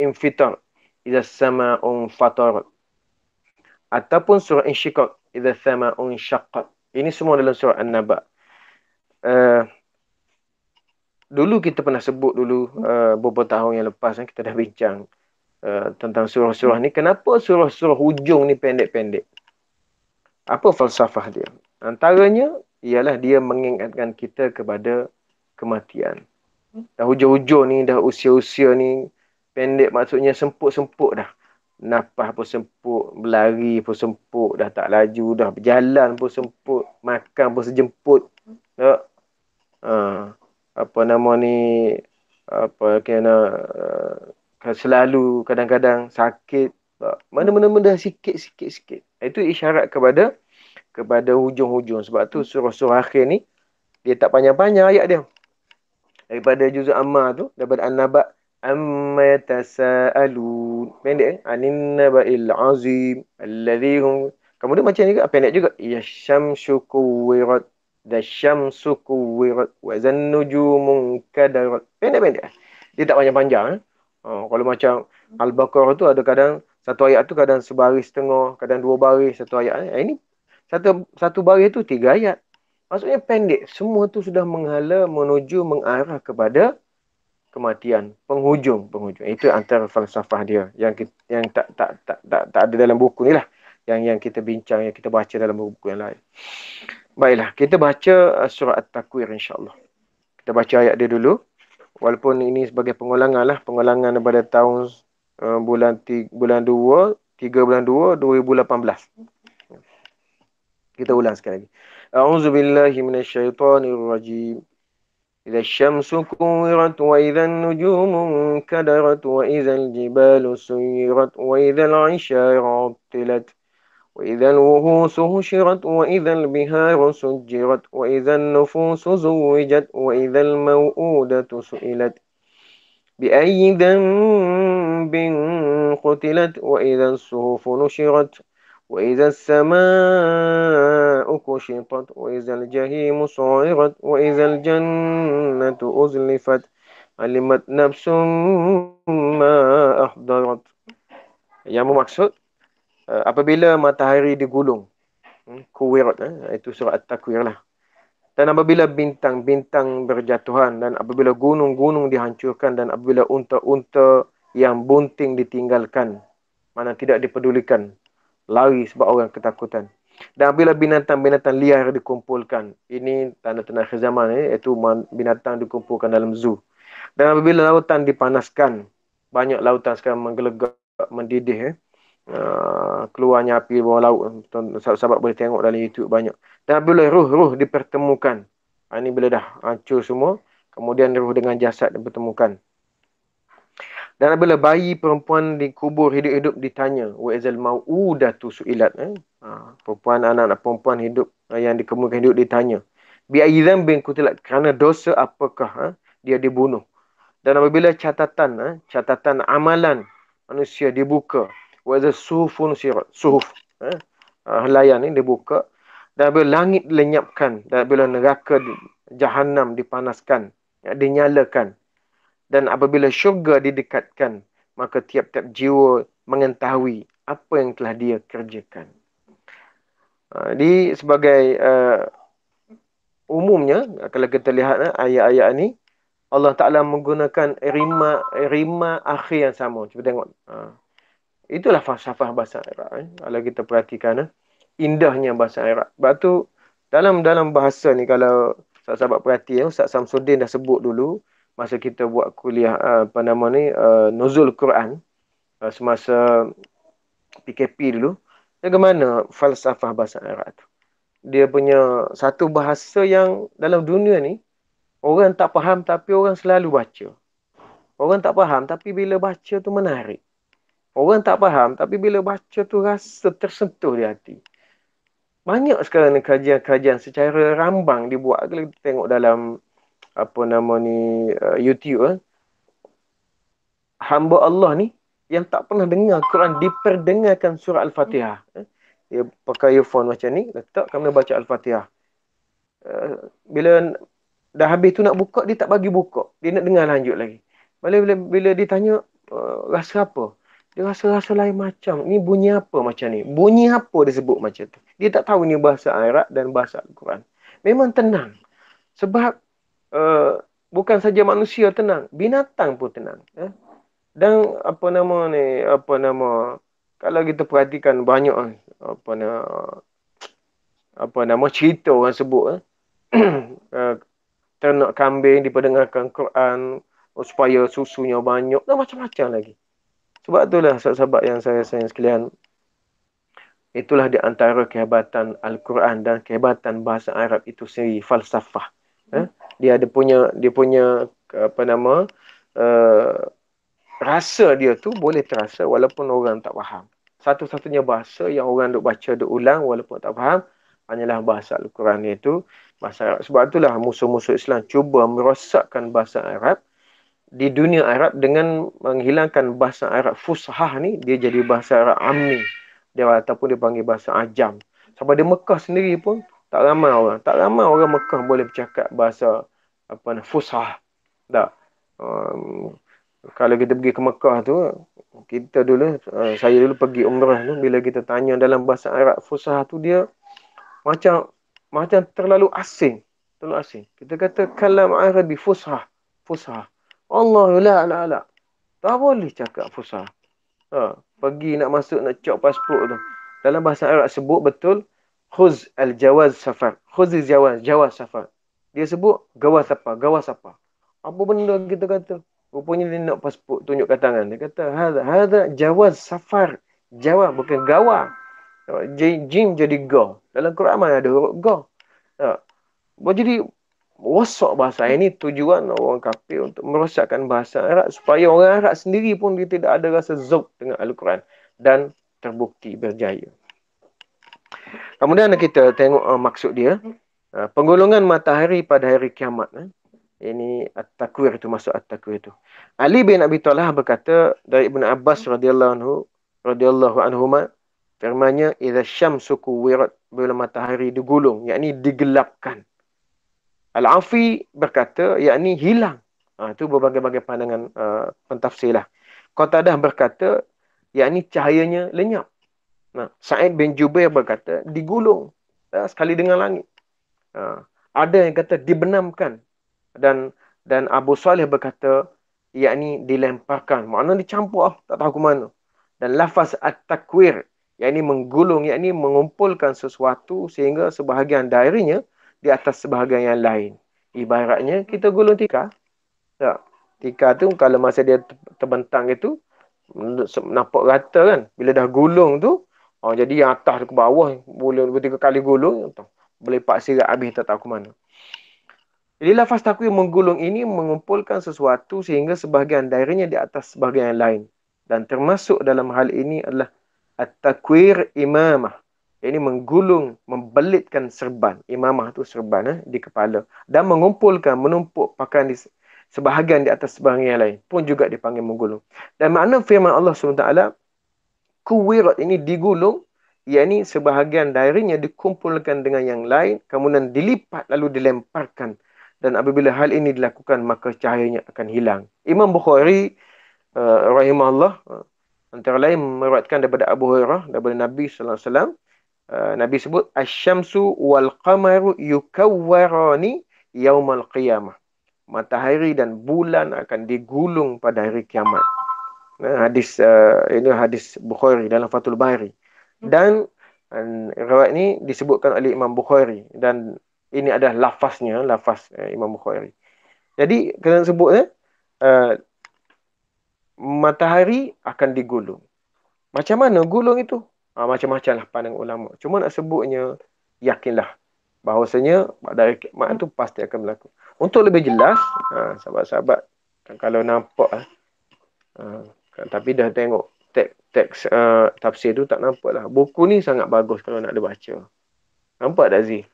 infitar, idza sama'un fatarat. Ataupun surah Insyiqaq, idza sama'un syaqqat. Ini semua dalam surah An-Naba. Dulu kita pernah sebut dulu beberapa tahun yang lepas kita dah bincang tentang surah-surah ni. Kenapa surah-surah hujung ni pendek-pendek? Apa falsafah dia? Antaranya ialah dia mengingatkan kita kepada kematian. Dah hujung-hujung ni, dah usia-usia ni pendek, maksudnya semput-semput dah. Nafas pun semput, berlari pun semput, dah tak laju, dah berjalan pun semput, makan pun sejemput. Tak? Apa nama ni, apa kena selalu kadang-kadang sakit. Mana-mana dah sikit-sikit. Itu isyarat kepada hujung-hujung. Sebab tu surah-surah akhir ni dia tak panjang-panjang ayat dia. Daripada juzuk amma tu, daripada An-Naba, amma yatasaalun. Pendek anin naba'il azim alladhi hum. Kemudian macam ni juga pendek juga. Ya syamsu kuwirat, dasyamsu kuwirat wa zan nujumun kadarat. Pendek-pendek. Dia tak panjang-panjang. Kalau macam Al-Baqarah tu ada kadang satu ayat tu kadang sebaris setengah, kadang dua baris satu ayat. Ini satu baris tu 3 ayat. Maksudnya pendek. Semua tu sudah menghala menuju mengarah kepada kematian, penghujung. Itu antara falsafah dia yang tak ada dalam buku ni lah. Yang kita bincang, yang kita baca dalam buku yang lain. Baiklah, kita baca surah At-Takwir insya-Allah. Kita baca ayat dia dulu. Walaupun ini sebagai pengulangan lah, pengulangan daripada tahun bulan 3 bulan 2 2018. Kita ulang sekali lagi. A'udzubillahi minasyaitonirrajim. إذا الشمس كورت وإذا النجوم انكدرت وإذا الجبال سيرت وإذا العشار عطلت وإذا الوحوش هشرت وإذا البحار سجرت وإذا النفوس زوجت وإذا الموءودة سئلت بأي ذنب قتلت وإذا الصحف نشرت وإذا السماء كشطت وإذا الجحيم صعرت وإذا الجنة أزلفت علمت نفس ما أحضرت. Yang bermaksud apabila matahari digulung, kuwirat, itu surah At-Takwir lah. Dan apabila bintang-bintang berjatuhan, dan apabila gunung-gunung dihancurkan, dan apabila unta-unta yang bunting ditinggalkan, mana tidak dipedulikan, lari sebab orang ketakutan. Dan apabila binatang-binatang liar dikumpulkan, ini tanda-tanda akhir zaman, iaitu binatang dikumpulkan dalam zoo. Dan apabila lautan dipanaskan, banyak lautan sekarang menggelegak, mendidih, keluarnya api bawah laut. Sahabat boleh tengok dalam YouTube banyak. Dan apabila ruh-ruh dipertemukan, ini bila dah hancur semua, kemudian ruh dengan jasad dipertemukan. Dan apabila bayi perempuan dikubur hidup-hidup ditanya, wa izal mau'udatu su'ilat, perempuan, anak-anak perempuan hidup yang dikemukakan hidup ditanya, bi ayyi dzambin qutilat, kerana dosa apakah dia dibunuh. Dan apabila catatan amalan manusia dibuka, wa izal suhufun sirat, suhuf, helaian ni dibuka, dan apabila langit dilenyapkan, dan apabila neraka Jahannam dipanaskan, dinyalakan, dan apabila syurga didekatkan, maka tiap-tiap jiwa mengetahui apa yang telah dia kerjakan. Di sebagai umumnya, kalau kita lihat ayat-ayat ni, Allah Ta'ala menggunakan rima akhir yang sama. Cuba tengok. Itulah falsafah bahasa Arab. Kalau kita perhatikan, indahnya bahasa Arab. Sebab tu, dalam bahasa ni, kalau sahabat perhati, Ustaz Samsudin dah sebut dulu, masa kita buat kuliah nuzul Quran semasa PKP dulu, bagaimana falsafah bahasa Arab tu. Dia punya satu bahasa yang dalam dunia ni orang tak faham tapi orang selalu baca. Orang tak faham tapi bila baca tu menarik. Orang tak faham tapi bila baca tu rasa tersentuh di hati. Banyak sekarang ni kajian-kajian secara rambang dibuat. Kalau kita tengok dalam YouTube, hamba Allah ni yang tak pernah dengar Quran diperdengarkan surah Al-Fatihah. Dia pakai earphone macam ni, letak kami baca Al-Fatihah. Bila dah habis tu nak buka, dia tak bagi buka. Dia nak dengar lanjut lagi. Bila ditanya, rasa apa? Dia rasa-rasa lain macam. Ni bunyi apa macam ni? Bunyi apa dia sebut macam tu? Dia tak tahu ni bahasa Arab dan bahasa Al-Quran. Memang tenang. Sebab bukan saja manusia tenang, binatang pun tenang. Dan apa nama, kalau kita perhatikan banyak apa nama cerita orang sebut ternak kambing diperdengarkan Quran supaya susunya banyak dan macam-macam lagi. Sebab itulah sahabat-sahabat yang saya sayang sekalian, itulah di antara kehebatan Al-Quran dan kehebatan bahasa Arab itu sendiri, falsafah. Dia punya apa nama rasa dia tu boleh terasa walaupun orang tak faham. Satu-satunya bahasa yang orang duk baca, duk ulang walaupun tak faham hanyalah bahasa Al-Quran, iaitu bahasa Arab. Sebab itulah musuh-musuh Islam cuba merosakkan bahasa Arab di dunia Arab dengan menghilangkan bahasa Arab Fushah ni, dia jadi bahasa Arab Ammi. Dia ataupun dia panggil bahasa Ajam. Sampai di Mekah sendiri pun tak ramai orang Mekah boleh bercakap bahasa Fushah. Tak. Kalau kita pergi ke Mekah tu, saya dulu pergi umrah tu, bila kita tanya dalam bahasa Arab Fushah tu, dia macam terlalu asing. Terlalu asing. Kita kata kalam Arabi Fushah. Allah la. Tak boleh cakap Fushah. Pergi nak masuk, nak cop pasport tu. Dalam bahasa Arab sebut betul, khuz al-jawaz safar. Khuz al-jawaz safar. Dia sebut gawas apa. Apa benda kita kata? Rupanya dia nak pasport, tunjuk kat tangan. Dia kata, hadha jawaz safar. Jawaz, bukan gawa. Jim jadi ga. Dalam Quran mana ada huruf ga. Jadi, rosak bahasa ini tujuan orang kafir untuk merosakkan bahasa Arab supaya orang Arab sendiri pun dia tidak ada rasa zauq dengan Al-Quran dan terbukti berjaya. Kemudian kita tengok maksud dia. Penggolongan matahari pada hari kiamat. Ini At-Takwir itu, masuk At-Takwir itu. Ali bin Abi Talha berkata dari Ibn Abbas radhiyallahu anhuma, firman-Nya, idza syamsu kuwirat, bila matahari digulung, yakni digelapkan. Al-Afi berkata, yakni hilang. Itu berbagai-bagai pandangan pentafsir lah. Qatadah berkata, yakni cahayanya lenyap. Sa'id bin Jubair berkata, digulung sekali dengan langit. Ada yang kata dibenamkan. Dan Abu Salih berkata, yakni dilemparkan. Maknanya dicampur, tak tahu ke mana. Dan lafaz at-takwir, yakni menggulung, yakni mengumpulkan sesuatu sehingga sebahagian darinya di atas sebahagian yang lain. Ibaratnya kita gulung tikar. Tak. Tikar tu kalau masa dia terbentang itu nampak rata kan. Bila dah gulung tu, jadi yang atas ke bawah boleh 2-3 kali gulung, boleh pak sirat habis tak tahu ke mana. Jadi lafaz takwir menggulung ini mengumpulkan sesuatu sehingga sebahagian darinya di atas sebahagian yang lain. Dan termasuk dalam hal ini adalah at-takwir imamah. Ini menggulung, membelitkan serban. Imamah tu serban di kepala. Dan mengumpulkan, menumpuk pakaian di sebahagian di atas sebahagian yang lain. Pun juga dipanggil menggulung. Dan makna firman Allah SWT, kuwirat ini digulung, yakni sebahagian darinya dikumpulkan dengan yang lain, kemudian dilipat lalu dilemparkan. Dan apabila hal ini dilakukan, maka cahayanya akan hilang. Imam Bukhari rahimahullah antara lain meriwayatkan daripada Abu Hurairah, daripada Nabi sallallahu alaihi wasallam, Nabi sebut asy-syamsu wal qamaru yukawwarani yaumal qiyamah. Matahari dan bulan akan digulung pada hari kiamat. Ini hadis Bukhari dalam Fathul Bari. Dan riwayat ini disebutkan oleh Imam Bukhari dan ini adalah lafaz Imam Bukhari. Jadi kena sebut matahari akan digulung. Macam mana gulung itu? Macam-macam lah pandangan ulama. Cuma nak sebutnya, yakinlah bahawasanya dari kiamat itu pasti akan berlaku. Untuk lebih jelas, sahabat-sahabat, kalau nampak, tapi dah tengok teks tafsir tu tak nampak lah. Buku ni sangat bagus kalau nak dibaca. Nampak tak Zee?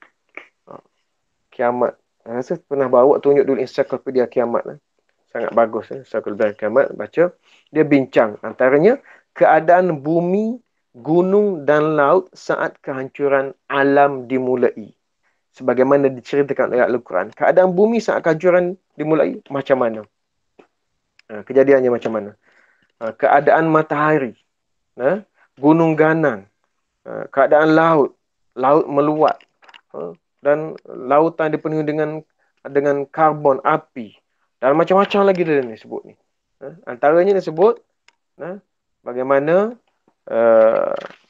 Kiamat. Saya rasa pernah bawa tunjuk dulu ensiklopedia kiamat lah. Sangat bagus ensiklopedia kiamat, baca. Dia bincang antaranya keadaan bumi, gunung dan laut saat kehancuran alam dimulai. Sebagaimana diceritakan oleh Al-Quran. Keadaan bumi saat kehancuran dimulai macam mana? Kejadiannya macam mana? keadaan matahari, gunung ganang, keadaan laut, laut meluap, dan lautan dipenuhi dengan karbon, api, dan macam-macam lagi dia ni sebut ni. Antaranya dia sebut bagaimana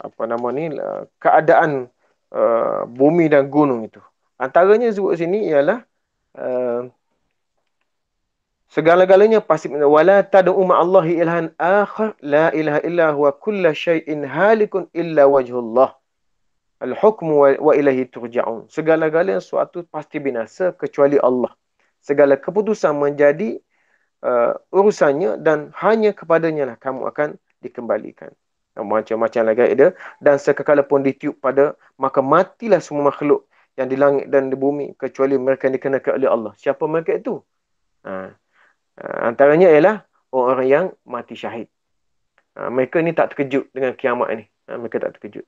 apa nama ni, keadaan bumi dan gunung itu. Antaranya sebut sini ialah segala-galanya pasti wala tad'u ma'allahi ilahan akhar la ilaha illa huwa kullu syai'in halikun illa wajhullah al-hukmu wa ilaihi turja'un. Segala-galanya sesuatu pasti binasa kecuali Allah. Segala keputusan menjadi urusannya dan hanya kepadanya lah kamu akan dikembalikan. Macam-macam lagi ada. Dan sekekala pun ditiup pada, maka matilah semua makhluk yang di langit dan di bumi kecuali mereka yang dikenakan oleh Allah. Siapa mereka itu? Antaranya ialah orang-orang yang mati syahid. Mereka ni tak terkejut dengan kiamat ni. Mereka tak terkejut.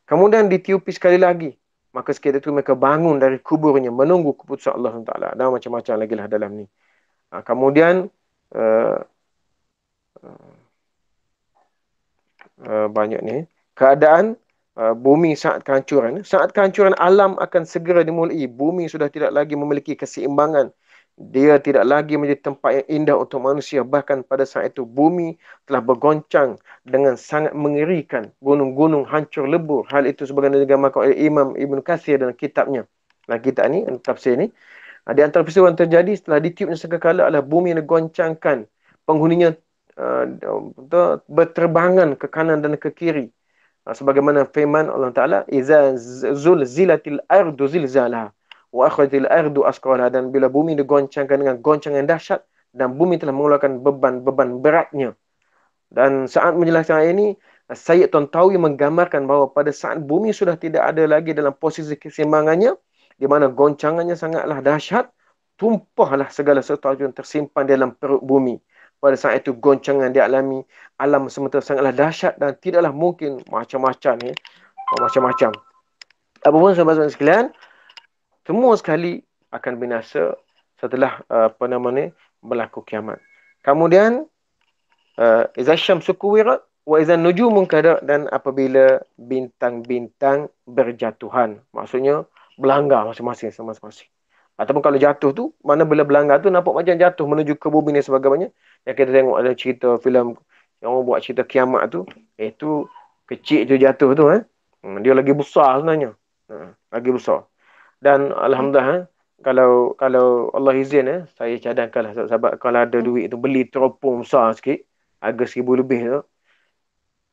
Kemudian ditiupi sekali lagi. Maka seketika itu mereka bangun dari kuburnya menunggu keputusan Allah SWT. Dan macam-macam lagi lah dalam ni. Kemudian banyak ni. Keadaan bumi saat kehancuran. Saat kehancuran alam akan segera dimulai. Bumi sudah tidak lagi memiliki keseimbangan. Dia tidak lagi menjadi tempat yang indah untuk manusia. Bahkan pada saat itu bumi telah bergoncang dengan sangat mengerikan. Gunung-gunung hancur lebur. Hal itu sebagaimana digambarkan oleh Imam Ibn Kathir dalam kitabnya. Dalam kitab ni, tafsir ni. Di antara peristiwa yang terjadi setelah ditiupnya sekekala adalah bumi yang digoncangkan. Penghuninya berterbangan ke kanan dan ke kiri. Sebagaimana firman Allah Ta'ala, Iza zulzilatil ardu zilzalaha wa akhrajatil ardu asqalaha. Dan bila bumi digoncangkan dengan goncangan dahsyat dan bumi telah mengeluarkan beban-beban beratnya. Dan saat menjelaskan ayat ini, Sayyid Tontawi menggambarkan bahawa pada saat bumi sudah tidak ada lagi dalam posisi keseimbangannya, di mana goncangannya sangatlah dahsyat, tumpahlah segala sesuatu yang tersimpan dalam perut bumi. Pada saat itu goncangan dialami, alam semesta sangatlah dahsyat dan tidaklah mungkin macam-macam ni, macam-macam. Apapun sahabat-sahabat sekalian, semua sekali akan binasa setelah berlaku kiamat. Kemudian iza syamsu kuwirat wa iza nujumun kadarat, dan apabila bintang-bintang berjatuhan. Maksudnya berlanggar masing-masing. Ataupun kalau jatuh tu, mana bila berlanggar tu nampak macam jatuh menuju ke bumi dan sebagainya. Yang kita tengok ada cerita filem yang orang buat cerita kiamat tu, itu kecil tu jatuh tu, dia lagi besar sebenarnya. Lagi besar. Dan alhamdulillah, kalau Allah izin, saya cadangkanlah sahabat, kalau ada duit tu beli teropong besar sikit, harga 1,000 lebih tu,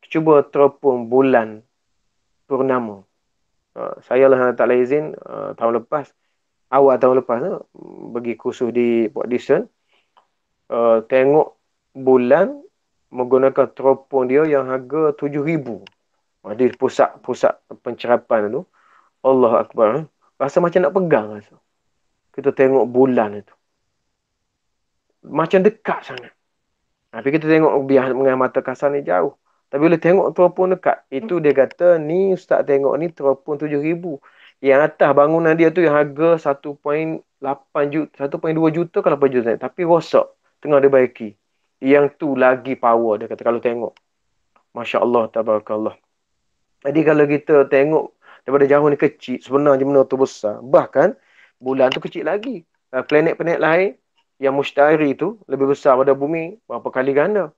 cuba teropong bulan purnama. Saya lah tak izin tahun lepas, awal tahun lepas tu, pergi kursus di Port Dickson, tengok bulan menggunakan teropong dia yang harga 7,000 di pusat pencerapan tu. Allah Akbar. Rasa macam nak pegang rasa. Kita tengok bulan itu. Macam dekat sangat. Tapi kita tengok biar dengan mata kasar ni jauh. Tapi bila tengok teropong dekat, itu dia kata, ni ustaz tengok ni teropong 7,000. Yang atas bangunan dia tu yang harga 1.8 juta, 1.2 juta kalau 8 juta. Tapi rosak. Tengah dibaiki. Yang tu lagi power dia kata kalau tengok. Masya Allah, tabarakallah. Jadi kalau kita tengok daripada jauh ni kecil, sebenarnya benda tu besar. Bahkan bulan tu kecil lagi. Planet-planet lain yang mustahil tu lebih besar pada bumi berapa kali ganda.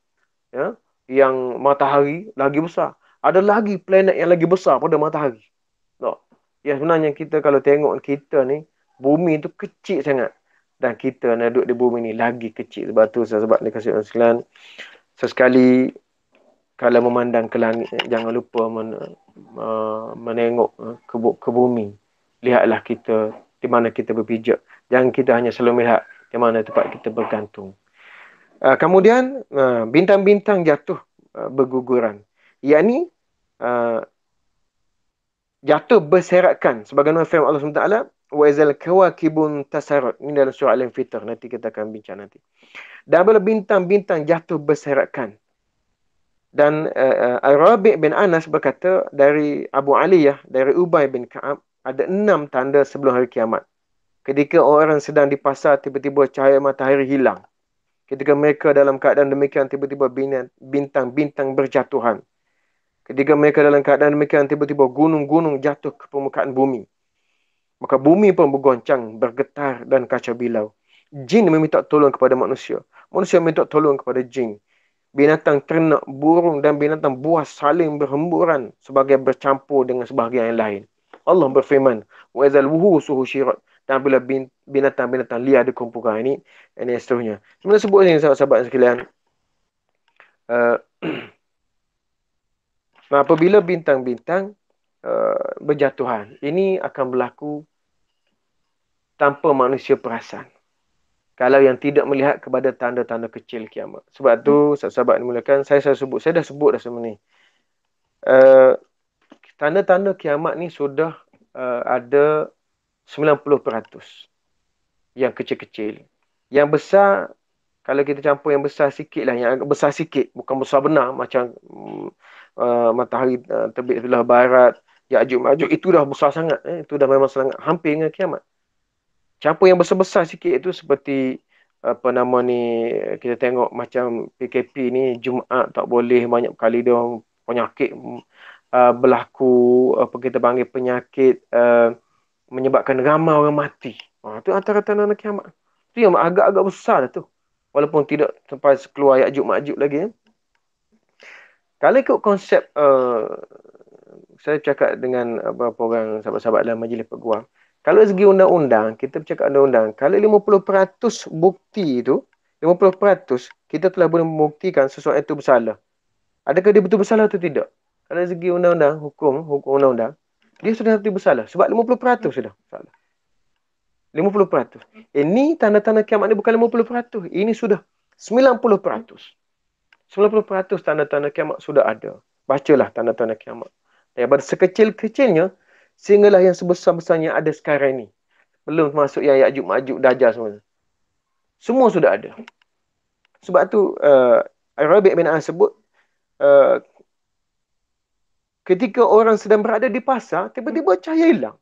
Ya? Yang matahari lagi besar. Ada lagi planet yang lagi besar pada matahari. Tak? Yang sebenarnya kita kalau tengok kita ni, bumi tu kecil sangat. Dan kita nak duduk di bumi ni lagi kecil. Sebab tu sebab dia kasih sekalian, sesekali kalau memandang ke langit, jangan lupa menengok ke bumi. Lihatlah kita di mana kita berpijak. Jangan kita hanya selalu melihat di mana tempat kita bergantung. Kemudian bintang-bintang jatuh berguguran. Yakni jatuh berserakan. Sebagaimana firman Allah SWT, wa izal kawakibun tasarat. Ini dalam surah Al-Infitar. Nanti kita akan bincang nanti. Dan bila bintang-bintang jatuh berserakan. Dan Rabi' bin Anas berkata dari Abu Aliyah, dari Ubay bin Ka'ab, ada 6 tanda sebelum hari kiamat. Ketika orang sedang di pasar, tiba-tiba cahaya matahari hilang. Ketika mereka dalam keadaan demikian, tiba-tiba bintang-bintang berjatuhan. Ketika mereka dalam keadaan demikian, tiba-tiba gunung-gunung jatuh ke permukaan bumi. Maka bumi pun bergoncang, bergetar dan kacau bilau. Jin meminta tolong kepada manusia. Manusia minta tolong kepada jin. Binatang ternak, burung dan binatang buas saling berhemburan sebagai bercampur dengan sebahagian yang lain. Allah berfirman, wa izal wuhusu husyirat. Dan bila binatang-binatang liar dikumpulkan ini seterusnya. Sebenarnya sebut ini sahabat-sahabat sekalian. Uh, apabila bintang-bintang berjatuhan, ini akan berlaku tanpa manusia perasan. Kalau yang tidak melihat kepada tanda-tanda kecil kiamat. Sebab tu, sahabat-sahabat dimulakan, saya dah sebut dah semua ni. Tanda-tanda kiamat ni sudah ada 90% yang kecil-kecil. Yang besar, kalau kita campur yang besar sikit lah, yang agak besar sikit, bukan besar benar, macam matahari terbit sebelah barat, Ya'juj Ma'juj, itu dah besar sangat. Itu dah memang sangat hampir dengan kiamat. Campur yang besar-besar sikit itu seperti apa nama ni, kita tengok macam PKP ni, Jumaat tak boleh, banyak kali dia penyakit berlaku, apa kita panggil penyakit menyebabkan ramai orang mati. Itu antara tanda kiamat. Itu yang agak-agak besar tu. Walaupun tidak sampai keluar Ya'juj Ma'juj lagi. Kalau ikut konsep, saya cakap dengan beberapa orang sahabat-sahabat dalam majlis peguam. Kalau segi undang-undang, kita bercakap undang-undang. Kalau 50% bukti itu, 50% kita telah boleh membuktikan sesuatu itu bersalah. Adakah dia betul bersalah atau tidak? Kalau segi undang-undang, hukum undang-undang, dia sudah betul bersalah. Sebab 50% sudah bersalah. 50%. Ini tanda-tanda kiamat ni bukan 50%. Ini sudah 90%. 90% tanda-tanda kiamat sudah ada. Bacalah tanda-tanda kiamat. Daripada sekecil-kecilnya, sehinggalah yang sebesar-besarnya ada sekarang ni. Belum masuk yang Ya'juj Ma'juj Dajjal semua. Semua sudah ada. Sebab tu, Rabi' bin Anas sebut, ketika orang sedang berada di pasar, tiba-tiba cahaya hilang.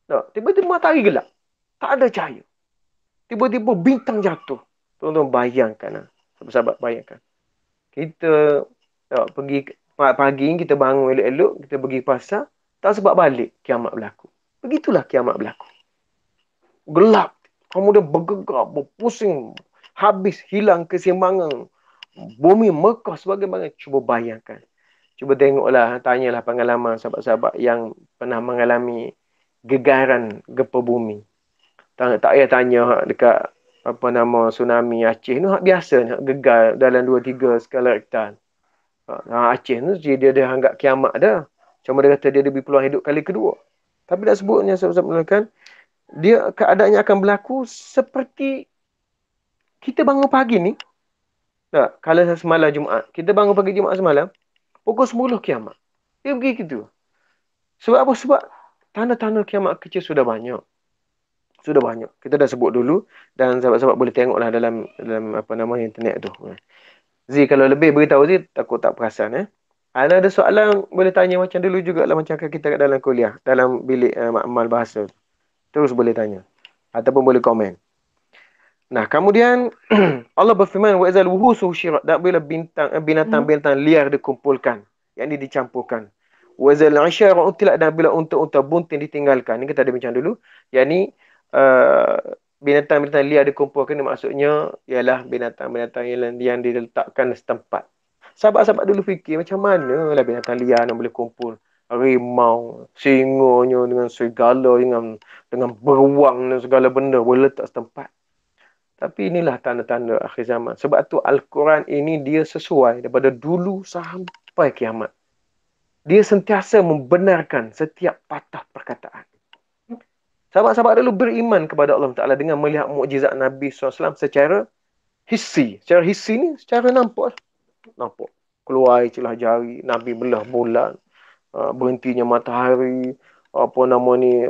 Tiba-tiba matahari gelap. Tak ada cahaya. Tiba-tiba bintang jatuh. Tuan-tuan bayangkan. Sahabat-sahabat bayangkan. Kita pergi pagi kita bangun elok-elok, kita pergi pasar, tak sebab balik kiamat berlaku. Begitulah kiamat berlaku. Gelap, kemudian bergegar, berpusing, habis, hilang keseimbangan. Bumi mekah sebagaimana. Cuba bayangkan. Cuba tengoklah, tanyalah pengalaman sahabat-sahabat yang pernah mengalami gegaran gempa bumi. Tak payah tanya dekat apa nama tsunami Aceh ni, biasa ni gegar dalam 2-3 skala Richter. Aceh tu dia anggap kiamat dah. Cuma dia kata dia ada peluang hidup kali kedua. Tapi tak sebutnya sahabat-sahabat melakukan, dia keadaannya akan berlaku seperti kita bangun pagi ni. Kalau semalam Jumaat, kita bangun pagi Jumaat semalam, pukul 10 kiamat. Dia begitu. Sebab apa? Sebab tanda-tanda kiamat kecil sudah banyak. Sudah banyak. Kita dah sebut dulu dan sahabat-sahabat boleh tengoklah dalam apa nama internet tu. Zee, kalau lebih beritahu Zee, takut tak perasan. Ada soalan boleh tanya macam dulu jugalah, macam kita kat dalam kuliah, dalam bilik makmal bahasa. Terus boleh tanya. Ataupun boleh komen. Nah, kemudian Allah berfirman, wa izal wuhusu syirat, tak bila binatang-binatang liar dikumpulkan, yang ini dicampurkan. Wa izal isyaru utilat, dan bila unta-unta bunting ditinggalkan. Ini kita ada bincang dulu. Yang ini binatang-binatang liar dikumpulkan, ini maksudnya ialah binatang-binatang yang diletakkan setempat. Sahabat-sahabat dulu fikir macam mana lah binatang liar yang boleh kumpul. Harimau, singonya dengan segala, dengan beruang dan segala benda boleh letak setempat. Tapi inilah tanda-tanda akhir zaman. Sebab tu Al-Quran ini dia sesuai daripada dulu sampai kiamat. Dia sentiasa membenarkan setiap patah perkataan. Sahabat-sahabat dulu beriman kepada Allah Ta'ala dengan melihat mukjizat Nabi SAW secara hissi. Secara hissi ni secara nampak. Nampak. Keluar celah jari, Nabi belah bulan, berhentinya matahari, apa nama ni.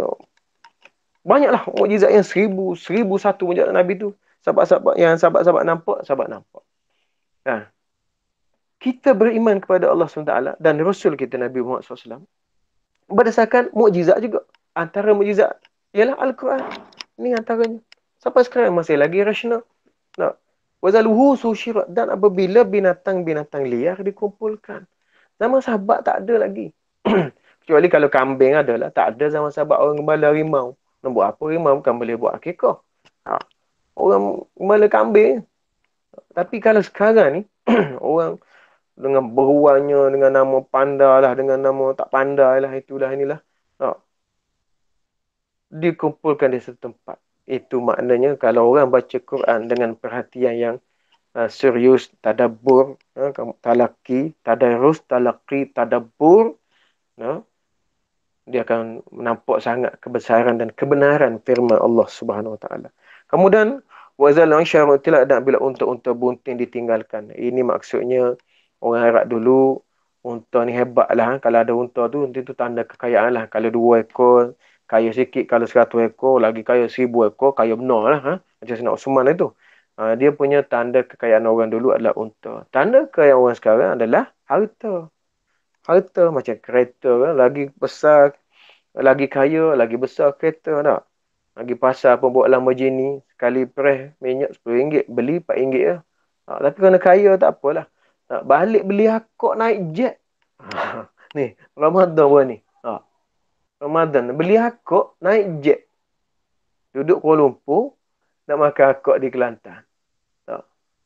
Banyaklah mukjizat yang 1001 mukjizat Nabi tu. Sahabat-sahabat nampak, sahabat nampak. Kita beriman kepada Allah SWT dan Rasul kita Nabi Muhammad SAW berdasarkan mukjizat juga. Antara mukjizat ialah Al-Quran. Ini antaranya. Sampai sekarang masih lagi rasional. Wazaluhu susyirat, dan apabila binatang-binatang liar dikumpulkan. Zaman sahabat tak ada lagi. Kecuali kalau kambing adalah, tak ada zaman sahabat orang gembala harimau. Nak buat apa harimau? Bukan boleh buat akikah. Ha. Orang gembala kambing. Tapi kalau sekarang ni, orang dengan beruangnya, dengan nama panda lah, dengan nama tak pandai lah, itulah inilah. Ha. Dikumpulkan di satu tempat. Itu maknanya kalau orang baca Quran dengan perhatian yang serius, tadabbur, talaki, tadarus, talaki, tadabbur, dia akan nampak sangat kebesaran dan kebenaran firman Allah Subhanahu Wa Taala. Kemudian wazal isyara tidak ada bila unta-unta bunting ditinggalkan. Ini maksudnya orang Arab dulu unta ni hebat lah. Kalau ada unta tu, itu tanda kekayaan lah. Kalau 2 ekor, kaya sikit. Kalau 100 ekor, lagi kaya 1000 ekor, kaya benar lah. Macam Sayyidina Uthman itu. Dia punya tanda kekayaan orang dulu adalah unta. Tanda kekayaan orang sekarang adalah harta. Harta macam kereta kan, lagi besar, lagi kaya, lagi besar kereta tak? Lagi pasar pun bawa Lamborghini, sekali press minyak RM10, beli RM4 je. Tapi kerana kaya tak apalah. Balik beli akok naik jet. Ni, Ramadan pun ni. Ramadan, beli akok naik jet. Duduk Kuala Lumpur, nak makan akok di Kelantan.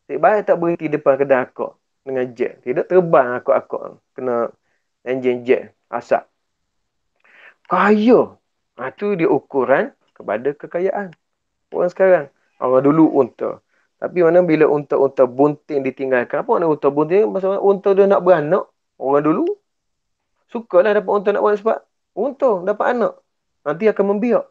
Cik baik tak berhenti depan kedai akok dengan jet. Tidak terbang akok-akok. Kena enjin jet, asap. Kaya. Itu dia ukuran kepada kekayaan. Orang sekarang. Orang dulu unta. Tapi mana bila unta-unta bunting ditinggalkan. Apa makna unta bunting? Maksudnya unta dia nak beranak. Orang dulu sukalah dapat unta nak beranak sebab unta dapat anak. Nanti akan membiak.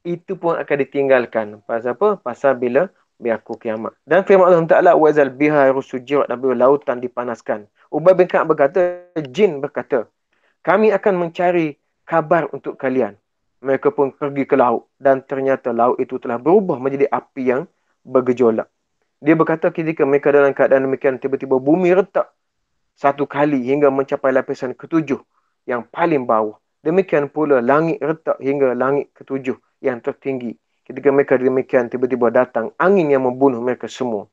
Itu pun akan ditinggalkan. Pasal apa? Pasal bila berlaku kiamat. Dan firman Allah Ta'ala, wazal biharu sujirat, dan bila lautan dipanaskan. Ubay bin Ka'ab berkata, jin berkata, kami akan mencari kabar untuk kalian. Mereka pun pergi ke laut. Dan ternyata laut itu telah berubah menjadi api yang bergejolak. Dia berkata ketika mereka dalam keadaan demikian, tiba-tiba bumi retak satu kali hingga mencapai lapisan ketujuh yang paling bawah. Demikian pula langit retak hingga langit ketujuh yang tertinggi. Ketika mereka demikian, tiba-tiba datang angin yang membunuh mereka semua.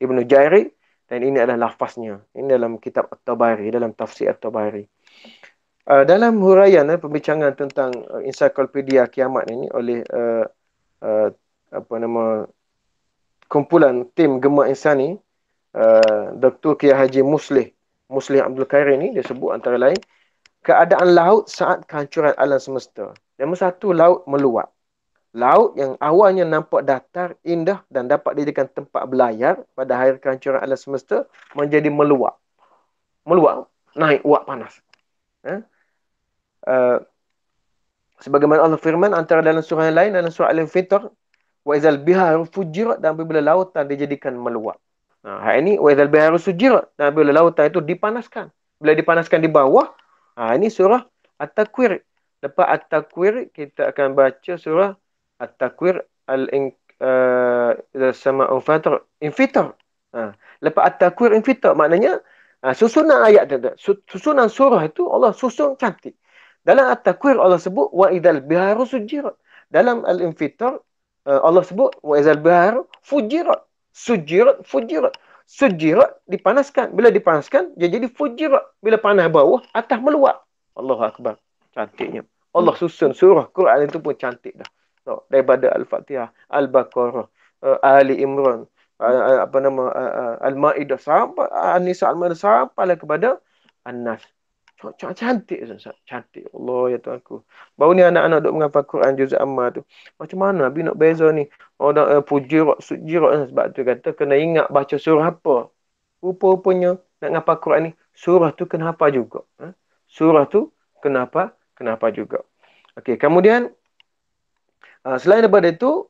Ibnu Jarir, dan ini adalah lafaznya. Ini dalam kitab At-Tabari, dalam tafsir At-Tabari. Dalam huraian pembincangan tentang ensiklopedia kiamat ini oleh kumpulan tim Gemah Insani, Dr. Kiai Haji Muslih Abdul Karim ini, dia sebut antara lain keadaan laut saat kehancuran alam semesta. Nombor satu, laut meluap. Laut yang awalnya nampak datar, indah dan dapat dijadikan tempat berlayar pada hari kehancuran alam semesta menjadi meluap. Meluap, naik uap panas. Sebagaimana Allah firman antara dalam surah yang lain, dalam surah Al-Infitar, wa izal biharu fujirat, dan apabila lautan dijadikan meluap. Hari ini, wa izal biharu sujirat, dan apabila lautan itu dipanaskan. Bila dipanaskan di bawah, ini surah At-Takwir. Lepas At-Takwir, kita akan baca surah At-Takwir Al-Sama'u Fatar. Infitar. Lepas At-Takwir Infitar, maknanya susunan ayat itu, susunan surah itu Allah susun cantik. Dalam At-Takwir Allah sebut wa idzal biharu sujirat. Dalam Al-Infitar Allah sebut wa idzal biharu fujirat. Sujirat, fujirat. Sujirat dipanaskan. Bila dipanaskan dia jadi fujirat. Bila panas bawah, atas meluap. Allahu akbar. Cantiknya. Allah susun surah Quran itu pun cantik dah. Daripada Al-Fatihah, Al-Baqarah, Ali Imran, Al-Maidah sampai An-Nisa, Al-Maidah sampai kepada An-Nas. Cantik Ustaz. Cantik. Allah ya Tuhanku. Baru ni anak-anak duk menghafal Quran juz amma tu. Macam mana Abi nak beza ni? Orang fujirat, sujirat. Sebab tu kata kena ingat baca surah apa. Rupa-rupanya nak menghafal Quran ni, surah tu kena hafal juga. Surah tu kena hafal juga. Okey, kemudian selain daripada itu,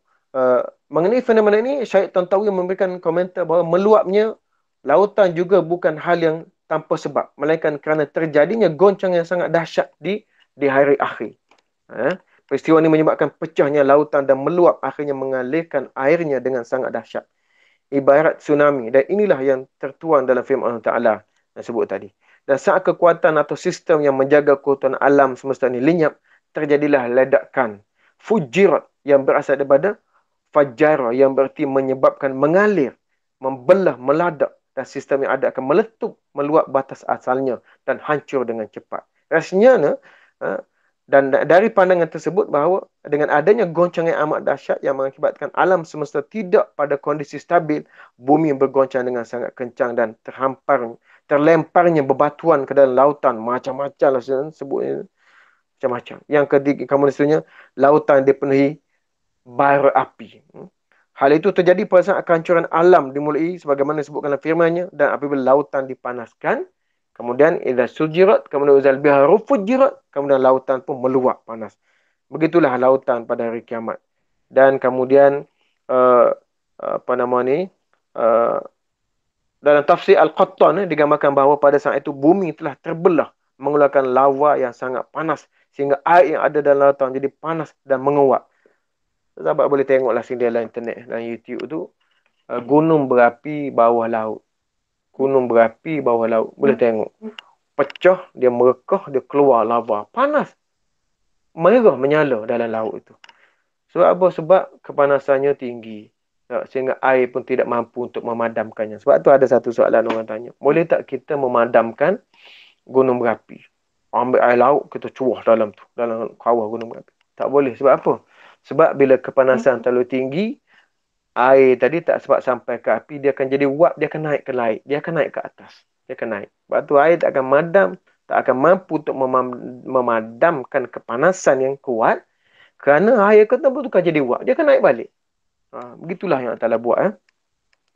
mengenai fenomena ini, Syed Tantawi memberikan komentar bahawa meluapnya lautan juga bukan hal yang tanpa sebab, melainkan kerana terjadinya goncang yang sangat dahsyat di hari akhir. Peristiwa ini menyebabkan pecahnya lautan dan meluap akhirnya mengalirkan airnya dengan sangat dahsyat. Ibarat tsunami. Dan inilah yang tertuang dalam firman Allah Ta'ala yang sebut tadi. Dan saat kekuatan atau sistem yang menjaga keutuhan alam semesta ini lenyap, terjadilah ledakan. Fujirat yang berasal daripada fajara yang berarti menyebabkan mengalir. membelah, meladak, dan sistem yang ada akan meletup, meluap batas asalnya dan hancur dengan cepat. Rasanya, dan dari pandangan tersebut bahawa dengan adanya goncangan yang amat dahsyat yang mengakibatkan alam semesta tidak pada kondisi stabil, bumi bergoncang dengan sangat kencang dan terlemparnya bebatuan ke dalam lautan, macam-macam lah sebutnya, macam-macam. Yang ketiga, kemudiannya lautan dipenuhi bara api. Hal itu terjadi pada saat kehancuran alam dimulai sebagaimana disebutkan dalam firman-Nya, dan apabila lautan dipanaskan, kemudian idza sujirat, kemudian izal biharu fujirat, kemudian lautan pun meluap panas. Begitulah lautan pada hari kiamat. Dan kemudian apa nama ni? Dalam tafsir Al-Qattan digambarkan bahawa pada saat itu bumi telah terbelah, mengeluarkan lava yang sangat panas sehingga air yang ada dalam lautan jadi panas dan menguap. Sahabat boleh tengoklah sini dalam internet, dalam YouTube tu, gunung berapi bawah laut. Gunung berapi bawah laut. Boleh tengok. Pecah, dia merekah, dia keluar lava. Panas. Merah menyala dalam laut itu. Sebab apa? Sebab kepanasannya tinggi. Sehingga air pun tidak mampu untuk memadamkannya. Sebab tu ada satu soalan orang tanya. Boleh tak kita memadamkan gunung berapi? Ambil air laut, kita cuah dalam tu. Dalam kawah gunung berapi. Tak boleh. Sebab apa? Sebab bila kepanasan terlalu tinggi, air tadi tak sebab sampai ke api, dia akan jadi uap, dia akan naik ke laut. Dia akan naik ke atas. Dia akan naik. Sebab tu air tak akan madam, tak akan mampu untuk memadamkan kepanasan yang kuat. Kerana air akan tukar jadi uap. Dia akan naik balik. Begitulah yang Allah buat.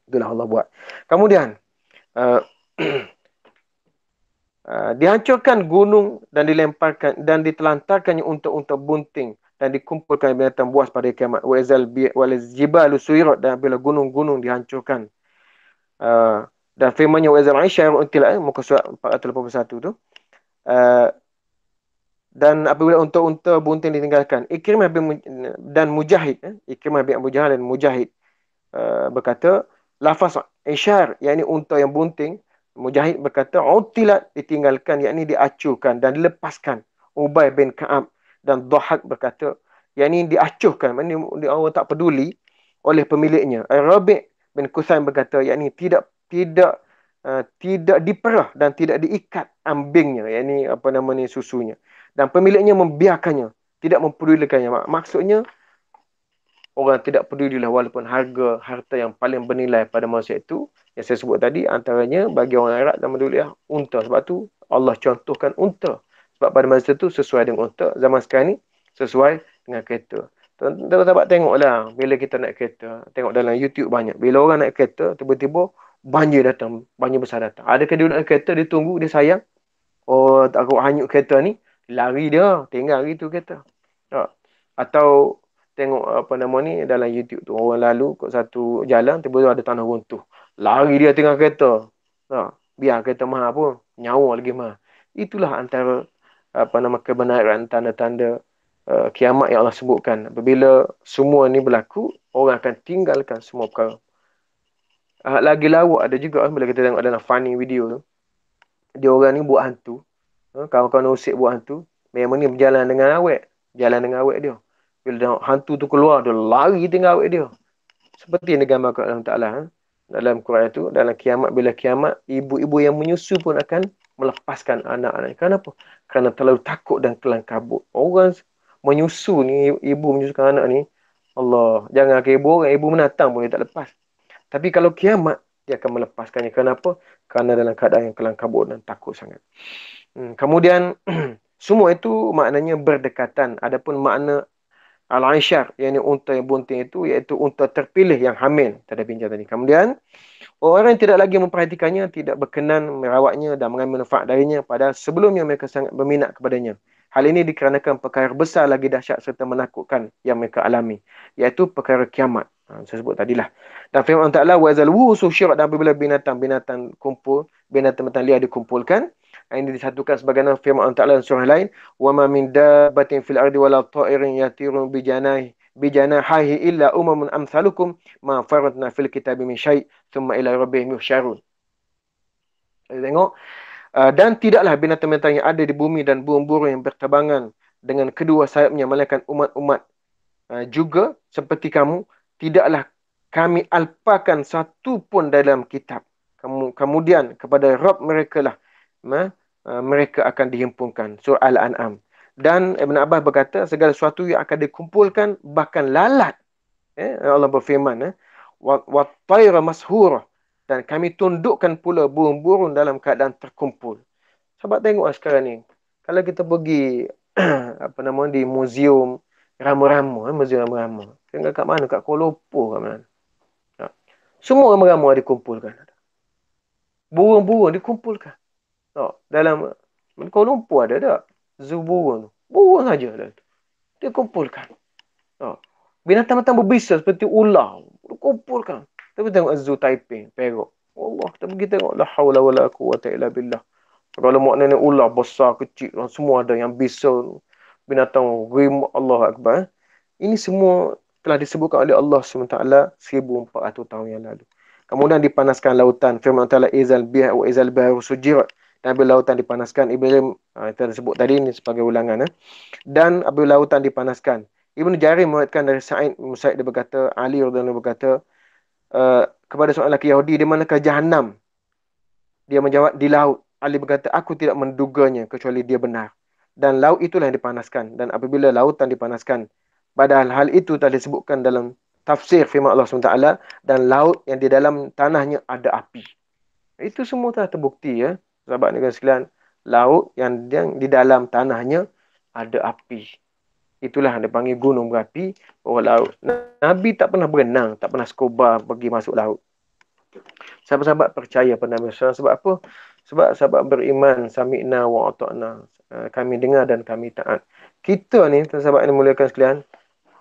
Itulah Allah buat. Kemudian, dihancurkan gunung dan dilemparkan dan ditelantarkannya unta-unta bunting dan dikumpulkan binatang buas pada kiamat. Wal jibalu suyirat, dan bila gunung-gunung dihancurkan. Dan firman-Nya wa izal aisyah untilat, muka surat 481 tu. Dan apabila unta-unta bunting ditinggalkan, Ikrimah dan Mujahid, Ikrimah bin Abu Jahal dan Mujahid berkata, lafaz isyar, yakni unta yang bunting. Mujahid berkata, utilat, ditinggalkan, yakni diacuhkan dan dilepaskan. Ubay bin Ka'ab dan Dhahak berkata, yakni diacuhkan, maknanya orang tak peduli oleh pemiliknya. Rabi' bin Qusaim berkata, yakni tidak diperah dan tidak diikat ambingnya, yakni apa nama ni, susunya. Dan pemiliknya membiarkannya, tidak mempedulikannya. Maksudnya, orang tidak pedulilah walaupun harta yang paling bernilai pada masa itu, yang saya sebut tadi, antaranya bagi orang Arab zaman dulu unta. Sebab tu Allah contohkan unta. Sebab pada masa itu sesuai dengan unta. Zaman sekarang ni sesuai dengan kereta. Tuan-tuan sahabat tengoklah, bila kita naik kereta, tengok dalam YouTube banyak. Bila orang naik kereta, tiba-tiba banjir datang, banjir besar datang. Adakah dia naik kereta, dia tunggu, dia sayang? Oh, takut hanyut kereta ni, lari dia, tinggal gitu kereta. Atau tengok apa nama ni dalam YouTube tu, orang lalu kat satu jalan, tiba-tiba ada tanah runtuh, lari dia tinggal kereta. Biar kereta mahal pun, nyawa lagi mahal. Itulah antara apa nama kebenaran, tanda-tanda kiamat yang Allah sebutkan. Apabila semua ni berlaku, orang akan tinggalkan semua perkara. Lagi lawak ada juga bila kita tengok dalam funny video tu, dia orang ni buat hantu. Kawan-kawan usik buat hantu. Memang ni berjalan dengan awet. Jalan dengan awet dia. Bila tengok hantu tu keluar, dia lari tinggal awet dia. Seperti yang digambarkan Allah Ta'ala. Dalam Quran itu, dalam kiamat, bila kiamat, ibu-ibu yang menyusu pun akan melepaskan anak-anak. Kenapa? Kerana terlalu takut dan kelang kabut. Orang menyusu ni, ibu menyusukan anak ni, Allah, jangan ke ibu, orang ibu menatang pun dia tak lepas. Tapi kalau kiamat, dia akan melepaskannya. Kenapa? Kerana dalam keadaan yang kelang kabut dan takut sangat. Kemudian, semua itu maknanya berdekatan. Adapun makna al-aisyar, yang unta yang bunting itu, iaitu unta terpilih yang hamil. Kita dah bincang tadi. Kemudian, orang yang tidak lagi memperhatikannya, tidak berkenan merawatnya dan mengambil manfaat darinya, padahal sebelumnya mereka sangat berminat kepadanya. Hal ini dikarenakan perkara besar lagi dahsyat serta menakutkan yang mereka alami, iaitu perkara kiamat. Saya sebut tadilah. Dan firman Allah Ta'ala, وَإِذَا الْوُحُوشُ حُشِّرَتْ, dan apabila binatang-binatang kumpul, binatang-binatang liar dikumpulkan, ini disatukan sebagaimana firman Allah Ta'ala dalam surah lain, وَمَا مِنْ دَابَّةٍ فِي الْأَرْضِ وَلَا طَائِرٍ يَطِيرُ بِجَنَاحَيْهِ إِلَّا أُمَمٌ أَمْثَالُكُمْ مَا فَرَّطْنَا فِي الْكِتَابِ مِنْ شَيْءٍ ثُمَّ إِلَى رَبِّهِمْ يُحْشَرُونَ. Tengok, dan tidaklah binatang-binatang yang ada di bumi dan burung-burung yang berterbangan dengan kedua sayapnya, melainkan umat-umat juga seperti kamu, tidaklah kami alpakan satu pun dalam kitab. Kemudian kepada Rabb mereka lah mereka akan dihimpunkan. Surah Al-An'am. Dan Ibn Abbas berkata, segala sesuatu yang akan dikumpulkan, bahkan lalat. Allah berfirman, وَالطَّيْرَ مَسْهُورَ, dan kami tundukkan pula burung-burung dalam keadaan terkumpul. Sebab tengok sekarang ni, kalau kita pergi apa nama di muzium rama-rama, muzium rama-rama. Tinggal kat mana? Kat Kuala Lumpur kat mana? Semua rama-rama dikumpulkan. Burung-burung dikumpulkan. Dalam Kuala Lumpur ada tak? Zoo burung tu. Burung saja ada tu. Dikumpulkan. Binatang-binatang berbisa seperti ular dikumpulkan. Tapi tengok Zoo Taiping, Perak. Allah, kita pergi tengok. La hawla wa la quwwata illa billah. Kalau maknanya ular besar, kecil, semua ada yang bisa. Binatang rim, Allah Akbar. Ini semua telah disebutkan oleh Allah SWT 1400 tahun yang lalu. Kemudian dipanaskan lautan. Firman Allah, izal biha wa izal bahru sujirat. Dan apabila lautan dipanaskan, Ibrahim, kita sebut tadi ini sebagai ulangan. Dan apabila lautan dipanaskan. Ibn Jarir meriwayatkan dari Sa'id Musaid, dia berkata, Ali radhiyallahu berkata, kepada seorang lelaki Yahudi, di manakah Jahannam? Dia menjawab, di laut. Ali berkata, aku tidak menduganya kecuali dia benar. Dan laut itulah yang dipanaskan. Dan apabila lautan dipanaskan, padahal hal itu telah disebutkan dalam tafsir firman Allah SWT, dan laut yang di dalam tanahnya ada api. Itu semua telah terbukti, ya. Sahabat negara sekalian, laut yang di dalam tanahnya ada api. Itulah yang dipanggil gunung berapi, bawah laut. Nabi tak pernah berenang, tak pernah scuba pergi masuk laut. Sahabat-sahabat percaya pada Nabi SAW. Sebab apa? Sebab sahabat beriman, sami'na wa ata'na. Kami dengar dan kami taat. Kita ni, sahabat yang dimuliakan sekalian,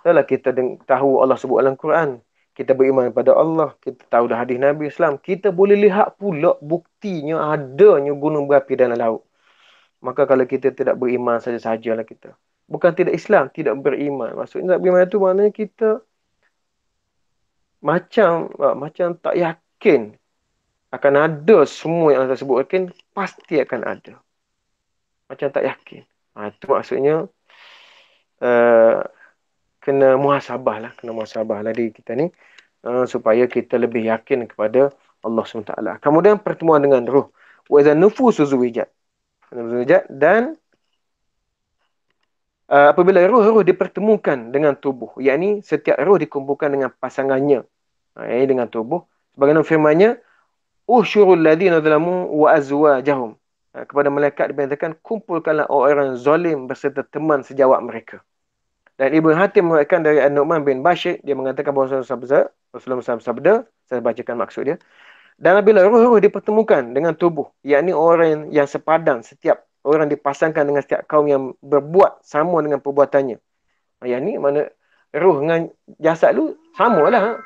setelah kita tahu Allah sebut dalam Quran, kita beriman pada Allah, kita tahu dah hadis Nabi SAW, kita boleh lihat pula buktinya adanya gunung berapi dalam laut. Maka kalau kita tidak beriman saja-sajalah kita. Bukan tidak Islam, tidak beriman. Maksudnya tak beriman itu maknanya kita macam tak yakin akan ada semua yang saya sebutkan, pasti akan ada. Macam tak yakin. Itu maksudnya kena muhasabah lah. Kena muhasabah lah diri kita ni. Supaya kita lebih yakin kepada Allah SWT. Kemudian pertemuan dengan ruh. Wa idza nufusu zuwijat. Dan apabila ruh-ruh dipertemukan dengan tubuh. Yakni setiap ruh dikumpulkan dengan pasangannya. Yakni dengan tubuh. Sebagaimana firmannya, usyurul ladina zalamu wa azwajahum. Kepada malaikat diperintahkan, kumpulkanlah orang zalim berserta teman sejawat mereka. Dan Ibn Hatim meriwayatkan dari An-Nu'man bin Bashir, dia mengatakan bahawa Rasulullah SAW, saya bacakan maksud dia. Dan apabila ruh-ruh dipertemukan dengan tubuh, yakni orang yang sepadan, setiap orang dipasangkan dengan setiap kaum yang berbuat sama dengan perbuatannya. Yakni mana ruh dengan jasad lu samalah.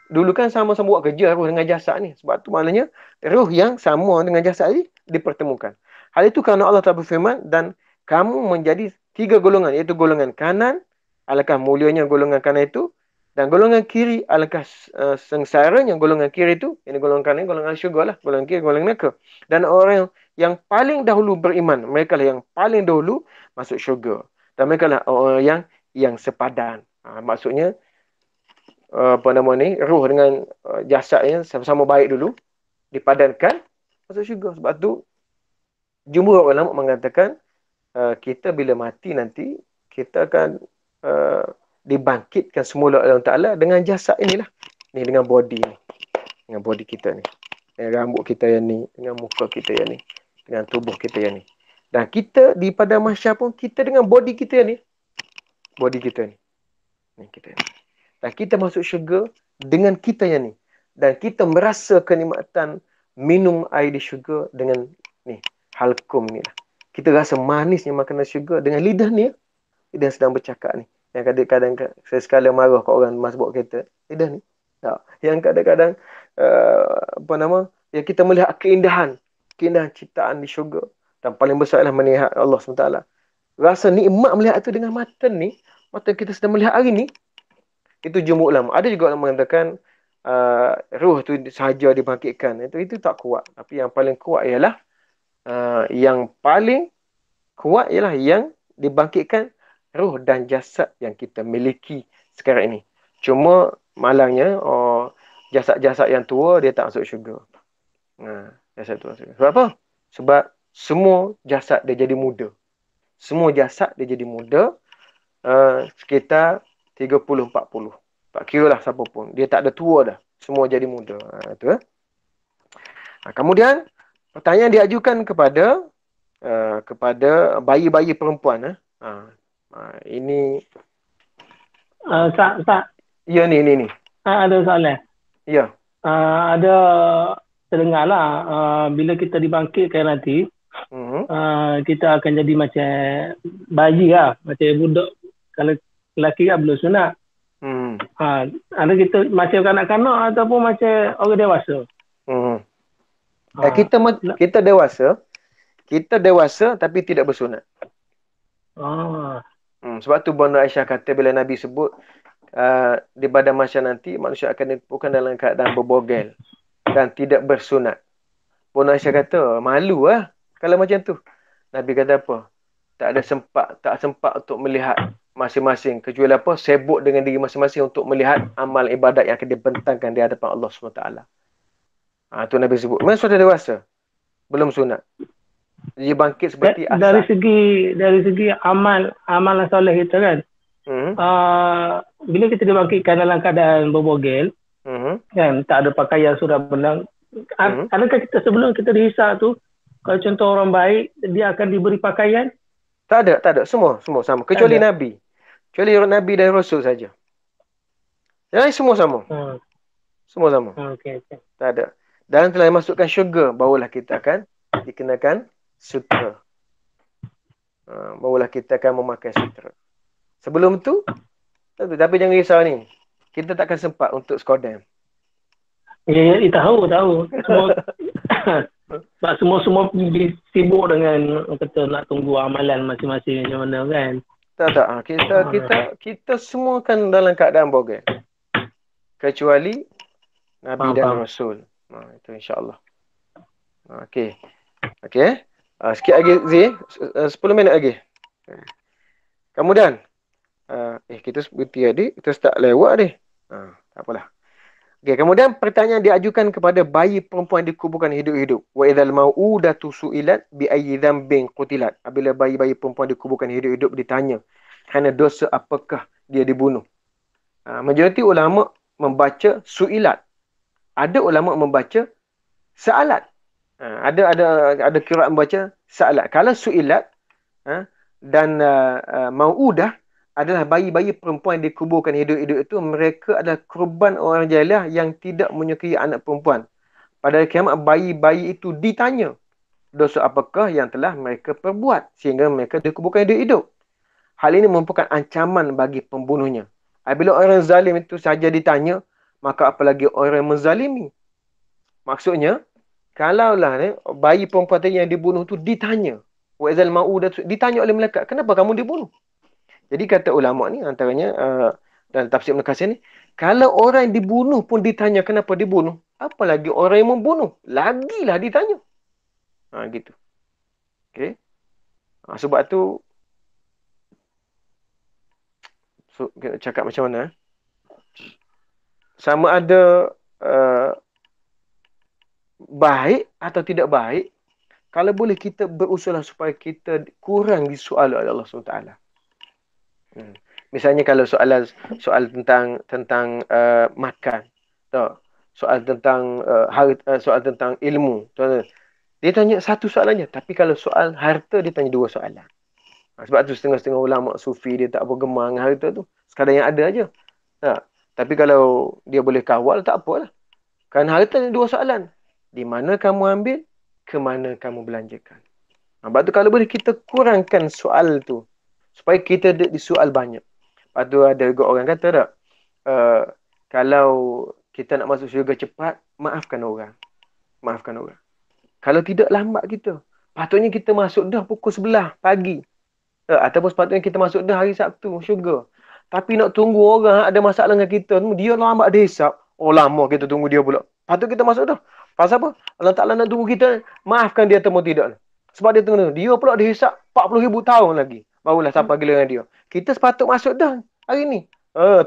Dulu kan sama-sama buat kerja ruh dengan jasad ni. Sebab tu maknanya ruh yang sama dengan jasad ni dipertemukan. Hal itu kerana Allah Ta'ala berfirman, dan kamu menjadi 3 golongan, iaitu golongan kanan, alangkah mulianya golongan kanan itu, dan golongan kiri, alangkah sengsaranya golongan kiri itu. Ini golongan kanan, golongan syurga lah. Golongan kiri, golongan neraka. Dan orang yang paling dahulu beriman, mereka lah yang paling dahulu masuk syurga. Dan mereka lah orang yang sepadan. Maksudnya, apa nama ni, ruh dengan jasadnya sama-sama baik dulu, dipadankan, masuk syurga. Sebab tu jumhur ulama mengatakan kita bila mati nanti, kita akan dibangkitkan semula oleh Allah Ta'ala dengan jasad inilah. Ni dengan body ni. Dengan body kita ni. Dengan rambut kita yang ni. Dengan muka kita yang ni. Dengan tubuh kita yang ni. Dan kita di padang mahsyar pun, kita dengan body kita yang ni. Body kita ni. Ni kita ni. Dan kita masuk syurga dengan kita yang ni. Dan kita merasa kenikmatan minum air di syurga dengan ni. Halkum ni lah. Kita rasa manisnya makanan syurga dengan lidah ni. Lidah sedang bercakap ni. Yang kadang-kadang saya sekala marah kat orang mas bawa kereta. Lidah ni. Tak. Yang kadang-kadang apa nama, yang kita melihat keindahan ciptaan di syurga. Dan paling besar adalah melihat Allah SWT. Rasa nikmat melihat itu dengan mata ni. Mata kita sedang melihat hari ni. Itu jumhur ulama. Ada juga yang mengatakan ruh tu sahaja dibangkitkan. Itu tak kuat. Tapi yang paling kuat ialah yang dibangkitkan ruh dan jasad yang kita miliki sekarang ini. Cuma malangnya jasad-jasad yang tua dia tak masuk syurga. Jasad tua. Sebab apa? Sebab semua jasad dia jadi muda. Semua jasad dia jadi muda sekitar 30-40. Tak kira lah siapa pun. Dia tak ada tua dah. Semua jadi muda. Itu. Kemudian, pertanyaan diajukan kepada bayi-bayi perempuan. Ini... Ustaz. Ya, ni. Ada soalan. Ya. Ada terdengar lah, bila kita dibangkitkan nanti, kita akan jadi macam bayi lah, macam budak. Kalau lelaki kan belum sunat. Ada kita macam kanak-kanak ataupun macam orang dewasa. Kita dewasa. Kita dewasa tapi tidak bersunat. Sebab tu Bunda Aisyah kata bila Nabi sebut di pada masa nanti manusia akan ditipukan dalam keadaan berbogel dan tidak bersunat. Bunda Aisyah kata, malu lah kalau macam tu. Nabi kata apa? Tak sempat untuk melihat masing-masing. Kecuali apa? Sibuk dengan diri masing-masing untuk melihat amal ibadat yang akan dibentangkan di hadapan Allah SWT. Tu Nabi sebut. Memang sudah dewasa. Belum sunat. Dia bangkit seperti asal. Dari segi amal soleh kita kan. Bila kita dibangkitkan dalam keadaan berbogel, kan, tak ada pakaian sudah belang. Adakah kita sebelum kita dihisap tu, kalau contoh orang baik, dia akan diberi pakaian? Tak ada. Semua sama. Kecuali Nabi. Kecuali Nabi dan Rasul saja. Yang lain semua sama. Semua sama. Okay. Tak ada. Dan telah masukkan syurga, barulah kita akan dikenakan sutra. Barulah kita akan memakai sutra. Sebelum tu, tapi jangan risau ni. Kita takkan sempat untuk skodam. Ya, tahu. Semua sibuk dengan kata nak tunggu amalan masing-masing macam mana kan. Tak. Kita semua kan dalam keadaan bogel. Kecuali Nabi dan Rasul. Itu insya-Allah. Okey. Sikit lagi Zee. 10 minit lagi. Kemudian kita berhenti tadi, kita start lewat ni. Tak apalah. Okey, kemudian pertanyaan diajukan kepada bayi perempuan dikuburkan hidup-hidup. Wa idzal mau'udatu su'ilat bi ayyi dzambin qutilat. Apabila bayi-bayi perempuan dikuburkan hidup-hidup ditanya kerana dosa apakah dia dibunuh. Majoriti ulama membaca su'ilat. Ada ulama membaca sa'alat. Ada qiraat membaca sa'alat. Kalau su'ilat dan mau'udah adalah bayi-bayi perempuan yang dikuburkan hidup-hidup itu, mereka adalah korban orang jahiliah yang tidak menyukai anak perempuan. Pada hari kiamat, bayi-bayi itu ditanya dosa apakah yang telah mereka perbuat sehingga mereka dikuburkan hidup-hidup. Hal ini merupakan ancaman bagi pembunuhnya. Apabila orang zalim itu saja ditanya, maka apalagi orang yang menzalimi. Maksudnya, kalaulah bayi perempuan yang dibunuh itu ditanya, wa'izal ma'udah, ditanya oleh malaikat, kenapa kamu dibunuh? Jadi kata ulama ni antaranya dalam tafsir Ibn Katsir ni, kalau orang yang dibunuh pun ditanya kenapa dibunuh, apalagi orang yang membunuh, lagilah ditanya. Gitu. Okey. Sebab tu kita cakap macam mana? Sama ada baik atau tidak baik, kalau boleh kita berusaha supaya kita kurang disoal oleh Allah SWT. Misalnya kalau soal tentang makan, soal tentang soal tentang ilmu, dia tanya satu soalannya, tapi kalau soal harta dia tanya dua soalan. Sebab tu setengah-setengah ulama sufi dia tak bergemar dengan harta tu, sekadar yang ada aja. Tapi kalau dia boleh kawal tak apalah. Kan harta ada dua soalan. Di mana kamu ambil, ke mana kamu belanjakan. Sebab tu kalau boleh kita kurangkan soal tu supaya kita disoal banyak. Lepas tu ada juga orang kata tak, kalau kita nak masuk syurga cepat, maafkan orang. Kalau tidak, lambat kita. Patutnya kita masuk dah pukul 11 pagi. Ataupun sepatutnya kita masuk dah hari Sabtu syurga. Tapi nak tunggu orang ada masalah dengan kita, dia lambat dia hisap. Lama kita tunggu dia pula. Patut kita masuk dah. Pasal apa? Allah Ta'ala nak tunggu kita, maafkan dia atau tidak. Sebab dia tunggu. Dia pula dihisap 40,000 tahun lagi. Barulah sampai giliran dia. Kita sepatut masuk dah hari ni.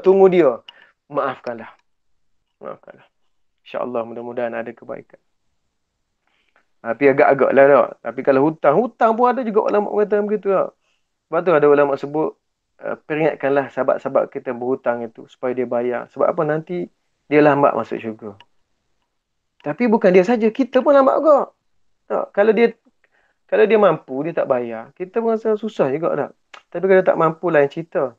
Tunggu dia. Maafkanlah. InsyaAllah mudah-mudahan ada kebaikan. Tapi agak-agak lah tak. Tapi kalau hutang pun ada juga ulama kata begitu tak. Sebab tu ada ulama sebut, peringatkanlah sahabat-sahabat kita berhutang itu supaya dia bayar. Sebab apa, nanti dia lambat masuk syurga. Tapi bukan dia saja, kita pun lambat juga. Tak? Kalau dia mampu, dia tak bayar, kita pun rasa susah juga tak. Tapi kalau tak mampu, lain cerita.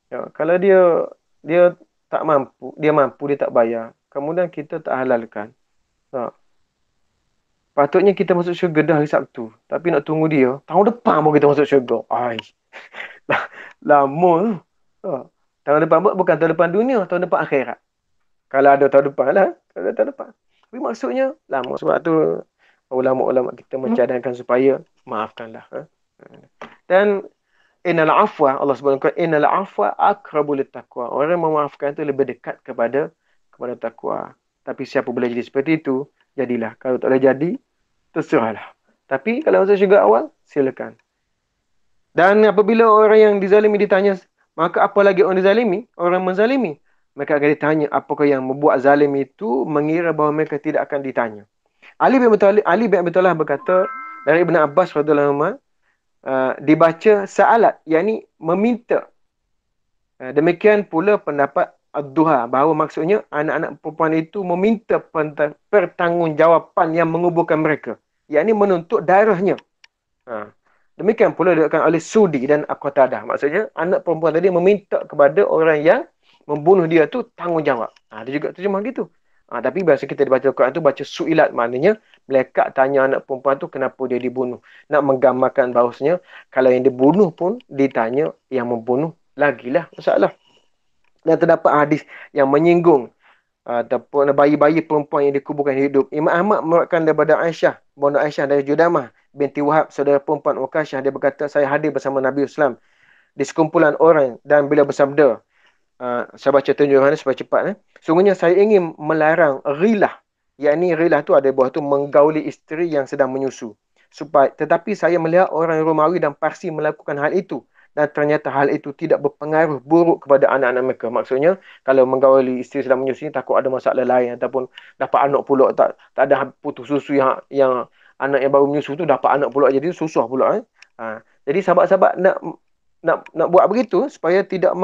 Ya, kalau dia tak mampu, dia tak bayar, kemudian kita tak halalkan. Tak? Patutnya kita masuk syurga dah hari Sabtu. Tapi nak tunggu dia, tahun depan baru kita masuk syurga. Ai. Lama tu. Tak? Tahun depan bukan tahun depan dunia, tahun depan akhirat. Kalau ada tahun depan lah. Kalau ada tahun depan. Tapi maksudnya lama. Sebab tu ulama-ulama kita mencadangkan supaya maafkanlah. Dan innal afwa, Allah sebutkan innal afwa aqrabu littaqwa. Orang memaafkan itu lebih dekat kepada takwa. Tapi siapa boleh jadi seperti itu, jadilah. Kalau tak boleh jadi, terserahlah. Tapi kalau masuk syurga awal, silakan. Dan apabila orang yang dizalimi ditanya, maka apa lagi orang dizalimi? Orang menzalimi. Mereka akan ditanya, apakah yang membuat zalim itu mengira bahawa mereka tidak akan ditanya. Ali bin Abi Thalib berkata dari Ibn Abbas radhiyallahu anhu, dibaca sa'alat, yakni meminta. Demikian pula pendapat Ad-Duha, bahawa maksudnya anak-anak perempuan itu meminta pertanggungjawapan yang menguburkan mereka, yakni menuntut darahnya. Demikian pula dikatakan oleh Sudi dan Qatadah. Maksudnya anak perempuan tadi meminta kepada orang yang membunuh dia tu tanggungjawab. Dia juga terjemah gitu. Tapi biasa kita dibaca Al-Quran tu baca su'ilat, maknanya melekat tanya anak perempuan tu kenapa dia dibunuh. Nak menggambarkan bahawasanya kalau yang dibunuh pun ditanya yang membunuh lagilah masalah. Dan terdapat hadis yang menyinggung ataupun bayi-bayi perempuan yang dikuburkan hidup. Imam Ahmad meriwayatkan daripada Aisyah, Bunda Aisyah dari Judamah binti Wahab, saudara perempuan Uqasyah, dia berkata, saya hadir bersama Nabi Islam di sekumpulan orang dan bila bersabda, saya baca tunjukannya supaya cepat. Sungguhnya saya ingin melarang rilah. Yakni rilah tu ada buah tu menggauli isteri yang sedang menyusu. Tetapi saya melihat orang Romawi dan Parsi melakukan hal itu. Dan ternyata hal itu tidak berpengaruh buruk kepada anak-anak mereka. Maksudnya, kalau menggauli isteri sedang menyusu, takut ada masalah lain. Ataupun dapat anak pula, tak ada putus susu yang anak yang baru menyusu tu dapat anak pula. Jadi susah pula. Jadi sahabat-sahabat nak buat begitu supaya tidak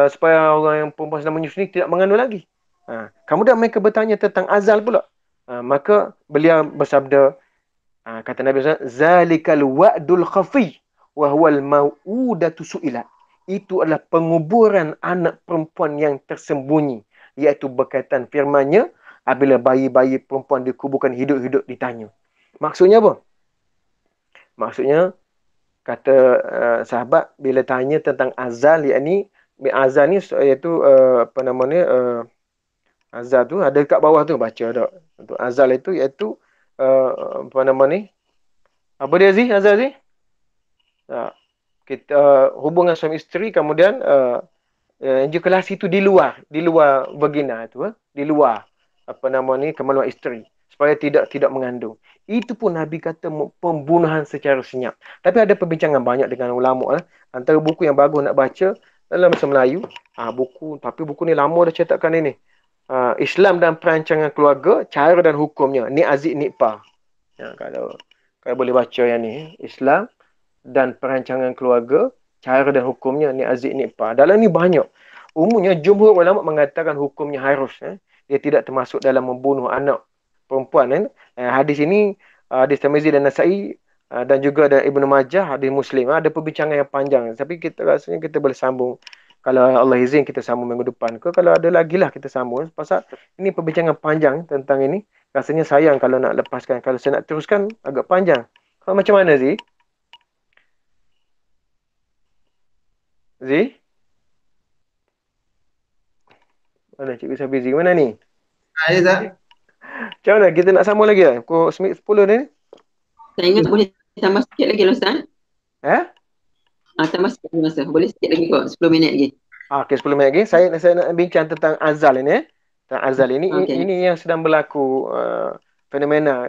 supaya orang yang perempuan sedang menyusu ni tidak mengandung lagi. Kemudian mereka bertanya tentang azal pula. Maka beliau bersabda, kata Nabi SAW, zalikal wa'dul khafi wa huwal mau'udatu su'ilat. Itu adalah penguburan anak perempuan yang tersembunyi, iaitu berkaitan firman-Nya, apabila bayi-bayi perempuan dikuburkan hidup-hidup ditanya. Maksudnya apa? Maksudnya kata sahabat bila tanya tentang azal, yakni azal ni iaitu apa namanya, azal tu ada kat bawah tu, baca tak. Untuk azal itu iaitu apa nama ni? Apa dia Zee? Azal Zee? Kita hubungan suami isteri, kemudian ejakulasi itu di luar vagina tu, di luar apa nama ni, kemaluan isteri, supaya tidak mengandung. Itu pun Nabi kata pembunuhan secara senyap. Tapi ada perbincangan banyak dengan ulama. Antara buku yang bagus nak baca dalam bahasa Melayu, buku ni lama dah cetakkan ini. Islam dan Perancangan Keluarga, Cara dan Hukumnya, Ni Aziz Nikpa. Kalau boleh baca yang ni, Islam dan Perancangan Keluarga, Cara dan Hukumnya, Ni Aziz Nikpa. Dalam ni banyak. Umumnya jumhur ulama mengatakan hukumnya harus. Dia tidak termasuk dalam membunuh anak perempuan. Hadis ini, hadis Tirmizi dan Nasai, dan juga ada Ibnu Majah, hadis Muslim. Ada perbincangan yang panjang. Tapi rasanya kita boleh sambung. Kalau Allah izin kita sambung minggu depan ke. Kalau ada lagi lah kita sambung. Pasal ini perbincangan panjang tentang ini. Rasanya sayang kalau nak lepaskan. Kalau saya nak teruskan agak panjang. Kalau macam mana Zee? Zee? Mana Cikgu Sabi Zee? Mana ni? Ya tak? Macam mana? Kita nak sambung lagi lah? Pukul 10 ni? Saya ingat boleh tambah sikit lagi Ustaz. Tambah sikit masa. Boleh sikit lagi kok. 10 minit lagi. Okey, 10 minit lagi. Saya nak bincang tentang azal ini. Tentang azal ini. Okay. Ini yang sedang berlaku fenomena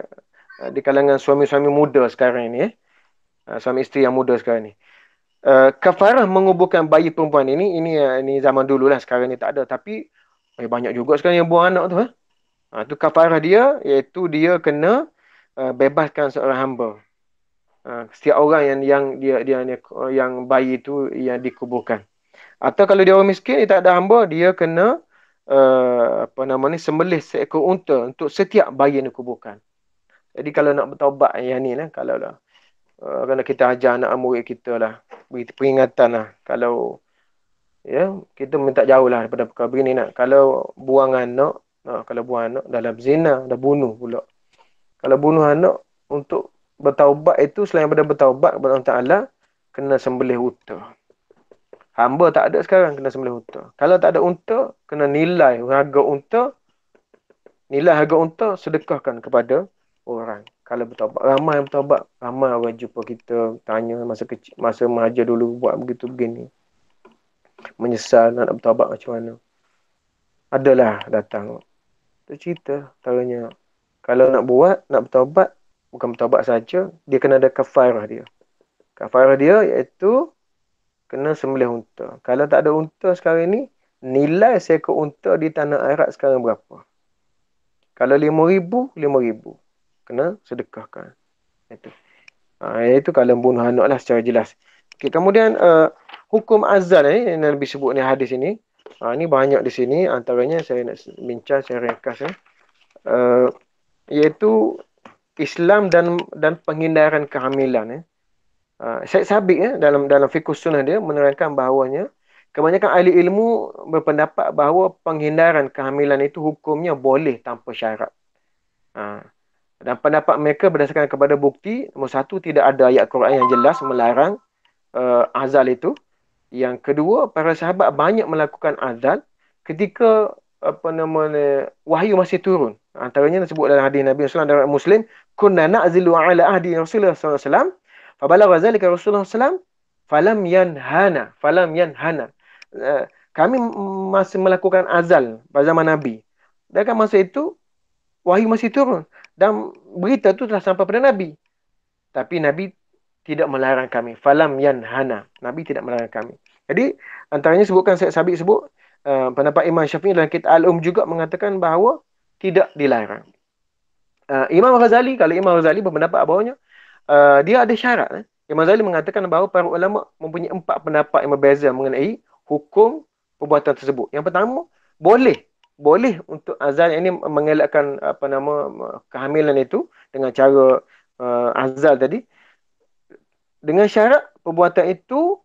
di kalangan suami-suami muda sekarang ini. Suami isteri yang muda sekarang ni. Kafarah menguburkan bayi perempuan ini zaman dulu lah. Sekarang ni tak ada. Tapi banyak juga sekarang yang buang anak tu. Itu kafarah dia, iaitu dia kena bebaskan seorang hamba. Setiap orang yang bayi itu yang dikuburkan. Atau kalau dia orang miskin, dia tak ada hamba, dia kena sembelih seekor unta untuk setiap bayi yang dikuburkan. Jadi kalau nak bertaubat yang ni lah, kalau kita ajar anak murid kita lah, beri peringatan lah. Kalau kita minta jauh lah daripada perkara begini nak. Kalau buang anak, dalam zina, dah bunuh pula. Kalau bunuh anak untuk bertaubat itu, selain daripada bertaubat kepada Allah Ta'ala, kena sembelih unta. Hamba tak ada sekarang, kena sembelih unta. Kalau tak ada unta, kena nilai harga unta, sedekahkan kepada orang. Kalau bertaubat, ramai yang bertaubat, ramai orang jumpa kita, tanya masa kecil, masa mengajar dulu buat begitu begini. Menyesal nak bertaubat macam mana. Adalah datang. Itu cerita antaranya. Kalau nak bertaubat, bukan bertaubat saja, dia kena ada kafarah dia. Kafarah dia iaitu kena sembelih unta. Kalau tak ada unta sekarang ni, nilai seekor unta di tanah Arab sekarang berapa? Kalau 5,000, 5,000. Kena sedekahkan. Itu kalau bunuh anak lah secara jelas. Okay, kemudian hukum azal ni, yang Nabi sebut ni hadis ini. Ini banyak di sini. Antaranya saya nak bincang, saya ringkas. Iaitu Islam dan penghindaran kehamilan. Syed Sabiq dalam fiqh sunnah dia menerangkan bahawanya kebanyakan ahli ilmu berpendapat bahawa penghindaran kehamilan itu hukumnya boleh tanpa syarat. Dan pendapat mereka berdasarkan kepada bukti, nombor satu, tidak ada ayat Quran yang jelas melarang azal itu. Yang kedua, para sahabat banyak melakukan azal ketika wahyu masih turun. Antaranya disebut dalam hadis Nabi SAW dalam Muslim, kunna na'zilu ala ahdi Rasulullah SAW, fabalagha zalika Rasulullah SAW, falam yanhana. Kami masih melakukan azal pada zaman Nabi. Dan kan masa itu wahyu masih turun dan berita itu telah sampai pada Nabi. Tapi Nabi tidak melarang kami. Falam yanhana. Nabi tidak melarang kami. Jadi antaranya sebutkan Syed Sabiq sebut pendapat Imam Syafi'i dalam kitab Al-Um juga mengatakan bahawa tidak dilarang. Imam Ghazali, kalau Imam Ghazali berpendapat bahawanya dia ada syarat. Imam Ghazali mengatakan bahawa para ulama mempunyai 4 pendapat yang berbeza mengenai hukum perbuatan tersebut. Yang pertama, boleh untuk azal ini mengelakkan kehamilan itu dengan cara azal tadi, dengan syarat perbuatan itu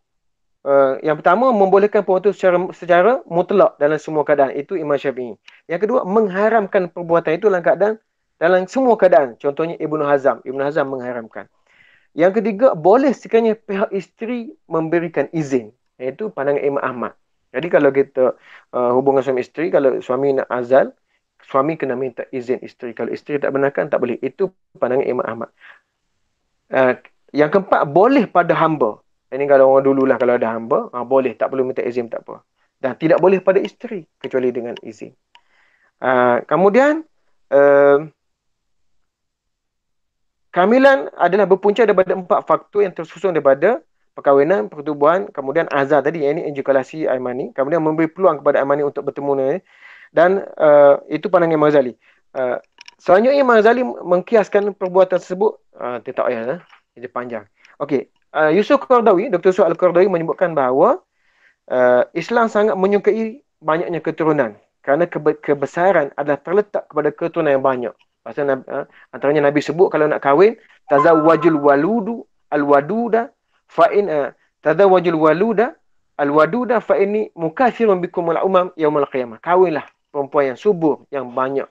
yang pertama membolehkan perbuatan secara mutlak dalam semua keadaan. Itu Imam Syafi'i. Yang kedua, mengharamkan perbuatan itu dalam semua keadaan. Contohnya Ibnu Hazm mengharamkan. Yang ketiga, boleh sekiranya pihak isteri memberikan izin. Iaitu pandangan Imam Ahmad. Jadi kalau kita hubungan suami isteri, kalau suami nak azal, suami kena minta izin isteri. Kalau isteri tak benarkan, tak boleh. Itu pandangan Imam Ahmad. Yang keempat, boleh pada hamba. Ini kalau orang dululah, kalau ada hamba, boleh. Tak perlu minta izin, tak apa. Dan tidak boleh pada isteri, kecuali dengan izin. Kemudian, kehamilan adalah berpunca daripada 4 faktor yang tersusun daripada perkahwinan, pertubuhan, kemudian azal tadi, yang ini ejakulasi air mani, kemudian memberi peluang kepada air mani untuk bertemu dengan dan itu pandangan Imam Ghazali. Selanjutnya Imam Ghazali mengkiaskan perbuatan tersebut, dia tak payah, dia panjang. Okey, Yusuf Qaradawi, Dr. Yusuf Al-Qaradawi menyebutkan bahawa Islam sangat menyukai banyaknya keturunan kerana kebesaran adalah terletak kepada keturunan yang banyak. Pasal antaranya Nabi sebut kalau nak kahwin, tazawwajul waludu al-waduda tazawwajul waluda al-waduda fa inni mukatsirun bikumul umam yaumil qiyamah. Kahwinlah perempuan yang subur, yang banyak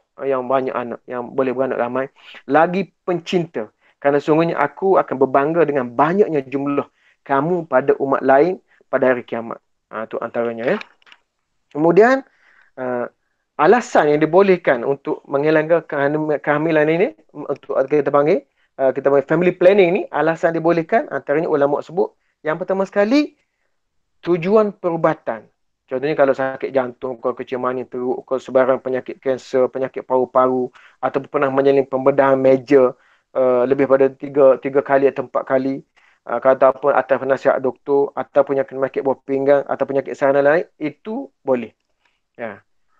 anak, yang boleh beranak ramai, lagi pencinta. Kerana sungguhnya aku akan berbangga dengan banyaknya jumlah kamu pada umat lain pada hari kiamat. Itu antaranya. Kemudian alasan yang dibolehkan untuk menghilangkan kehamilan ini, untuk kita panggil family planning ni, alasan dibolehkan antaranya ulama sebut, yang pertama sekali, tujuan perubatan. Contohnya kalau sakit jantung, kalau kecil manis teruk, kalau sebarang penyakit kanser, penyakit paru-paru, atau pernah menjalani pembedahan major lebih pada 3 kali atau 4 kali, ataupun atas nasihat doktor, atau penyakit buah pinggang, atau penyakit sarana lain, itu boleh.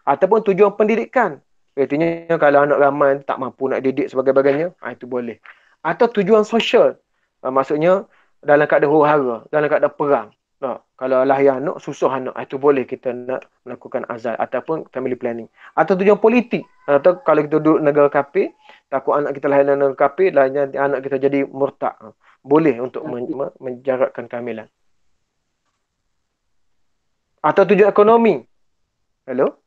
Ataupun tujuan pendidikan. Artinya kalau anak ramai tak mampu nak didik sebagainya, itu boleh. Atau tujuan sosial. Maksudnya dalam keadaan huru-hara, dalam keadaan perang. Kalau lahir anak, susah anak, itu boleh kita nak melakukan azal ataupun family planning. Atau tujuan politik. Atau kalau kita duduk negara kafir, takut anak kita lahir dalam negara kafir, lahirnya anak kita jadi murtad. Boleh untuk menjarakkan kehamilan. Atau tujuan ekonomi. Hello?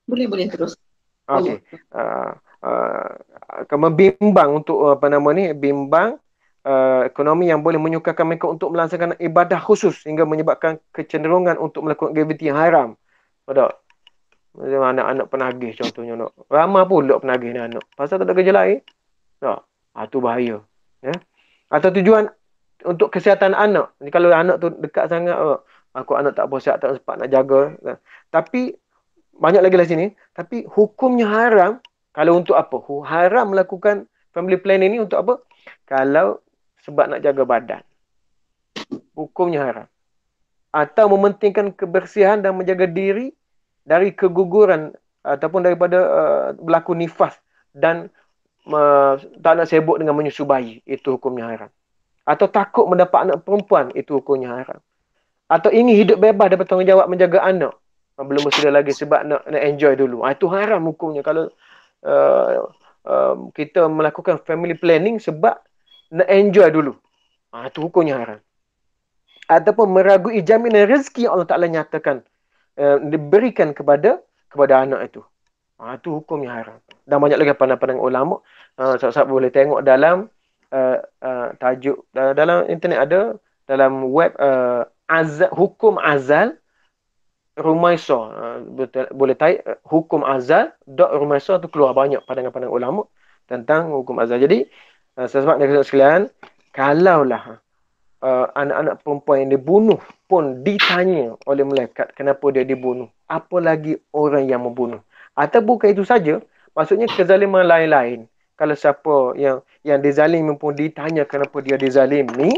Boleh terus. Okey. Bimbang untuk bimbang ekonomi yang boleh menyukarkan mereka untuk melaksanakan ibadah khusus sehingga menyebabkan kecenderungan untuk melakukan aktiviti yang haram. Betul? Macam anak-anak penagih contohnya. Ramai pula penagih ni anak. Pasal tak ada kerja lain. Tak? Itu bahaya. Ya? Atau tujuan untuk kesihatan anak. Kalau anak tu dekat sangat, aku anak tak bersihat, tak sempat nak jaga. Tapi banyak lagi lah sini. Tapi hukumnya haram. Kalau untuk apa? Haram melakukan family planning ni untuk apa? Kalau sebab nak jaga badan. Hukumnya haram. Atau mementingkan kebersihan dan menjaga diri dari keguguran ataupun daripada berlaku nifas dan tak nak sibuk dengan menyusu bayi. Itu hukumnya haram. Atau takut mendapat anak perempuan. Itu hukumnya haram. Atau ingin hidup bebas dan bertanggungjawab menjaga anak. Belum bersedia lagi sebab nak enjoy dulu. Itu haram hukumnya. Kalau kita melakukan family planning sebab nak enjoy dulu. Itu hukumnya haram. Ataupun meragui jaminan rezeki yang Allah Ta'ala nyatakan diberikan kepada anak itu. Itu hukumnya haram. Dan banyak lagi pandang-pandang ulama. Sahabat-sahabat boleh tengok dalam tajuk dalam internet ada, dalam web hukum azal Rumaisa. Boleh type hukum azal .rumaisa tu keluar banyak pandangan-pandangan ulama tentang hukum azal. Jadi sahabat dan sekalian, kalaulah anak-anak perempuan yang dibunuh pun ditanya oleh malaikat kenapa dia dibunuh, apalagi orang yang membunuh. Atau bukan itu saja, maksudnya kezaliman lain-lain. Kalau siapa yang dizalimi pun ditanya kenapa dia dizalimi,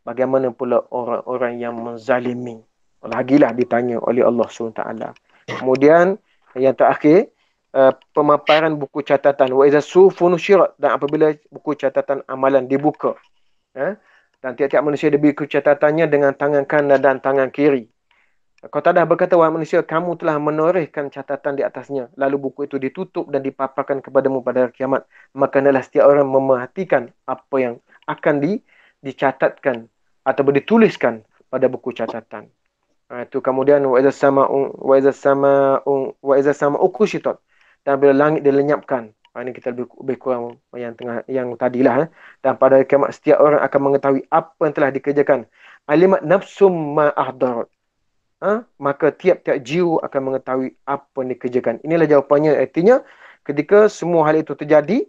bagaimana pula orang-orang yang menzalimi? Lagilah ditanya oleh Allah SWT. Kemudian yang terakhir, pemaparan buku catatan. Wa iza sufu nusyirat, dan apabila buku catatan amalan dibuka. Dan tiap-tiap manusia diberi buku catatannya dengan tangan kanan dan tangan kiri. Qatadah berkata, wahai manusia, kamu telah menorehkan catatan di atasnya. Lalu buku itu ditutup dan dipaparkan kepadamu pada hari kiamat. Maka hendaklah setiap orang memerhatikan apa yang akan dicatatkan atau dituliskan pada buku catatan. Itu kemudian wa iza sama ukushitat, dan bila langit dilenyapkan. Ini kita lebih kurang yang tadilah. Dan pada hari kiamat setiap orang akan mengetahui apa yang telah dikerjakan. Alimat nafsum ma ahdarat. Maka tiap-tiap jiwa akan mengetahui apa yang dikerjakan. Inilah jawapannya. Artinya ketika semua hal itu terjadi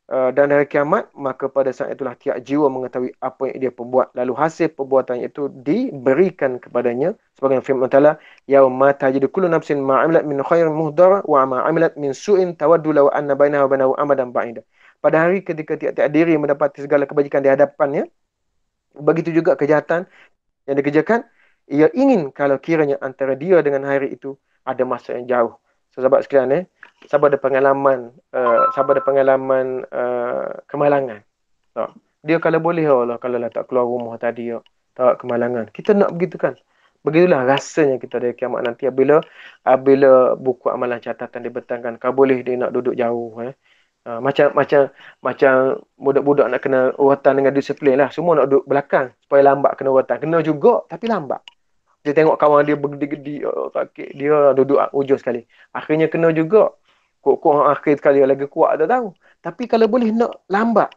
dan hari kiamat, maka pada saat itulah tiap jiwa mengetahui apa yang dia perbuat. Lalu hasil perbuatan itu diberikan kepadanya. Sebagai firman Allah, yauma tajidu kullu nafsin ma 'amilat min khairin muhdara wa ma 'amilat min su'in tawaddu law anna bainaha wa bainahu amadan ba'ida. Pada hari ketika tiap-tiap diri mendapati segala kebajikan di hadapannya, begitu juga kejahatan yang dikerjakan, ia ingin kalau kiranya antara dia dengan hari itu ada masa yang jauh. Sahabat sekalian, sahabat ada pengalaman kemalangan. Dia kalau boleh, Allah, kalau lah tak keluar rumah tadi, tak kemalangan. Kita nak begitu kan? Begitulah rasanya kita dari kiamat nanti apabila buku amalan catatan dibentangkan. Kau boleh dia nak duduk jauh. Macam budak-budak nak kena uratan dengan disiplin lah. Semua nak duduk belakang supaya lambat kena uratan. Kena juga tapi lambat. Dia tengok kawan dia bergedi-gedi, sakit, dia duduk ujung sekali. Akhirnya kena juga. Kok akhir sekali lagi kuat tak tahu. Tapi kalau boleh nak lambat.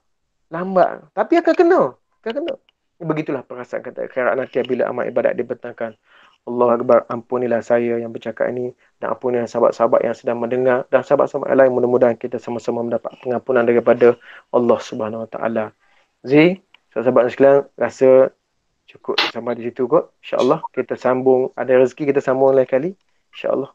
Tapi akan kena. Begitulah perasaan kata akhirat nanti bila amal ibadat dibentangkan. Allah Akbar, ampunilah saya yang bercakap ini, dan ampunilah sahabat-sahabat yang sedang mendengar, dan sahabat-sahabat lain, mudah-mudahan kita sama-sama mendapat pengampunan daripada Allah Subhanahu Wa Taala. Sahabat sekalian, rasa cukup sampai di situ kot. InsyaAllah kita sambung. Ada rezeki kita sambung lain kali. InsyaAllah.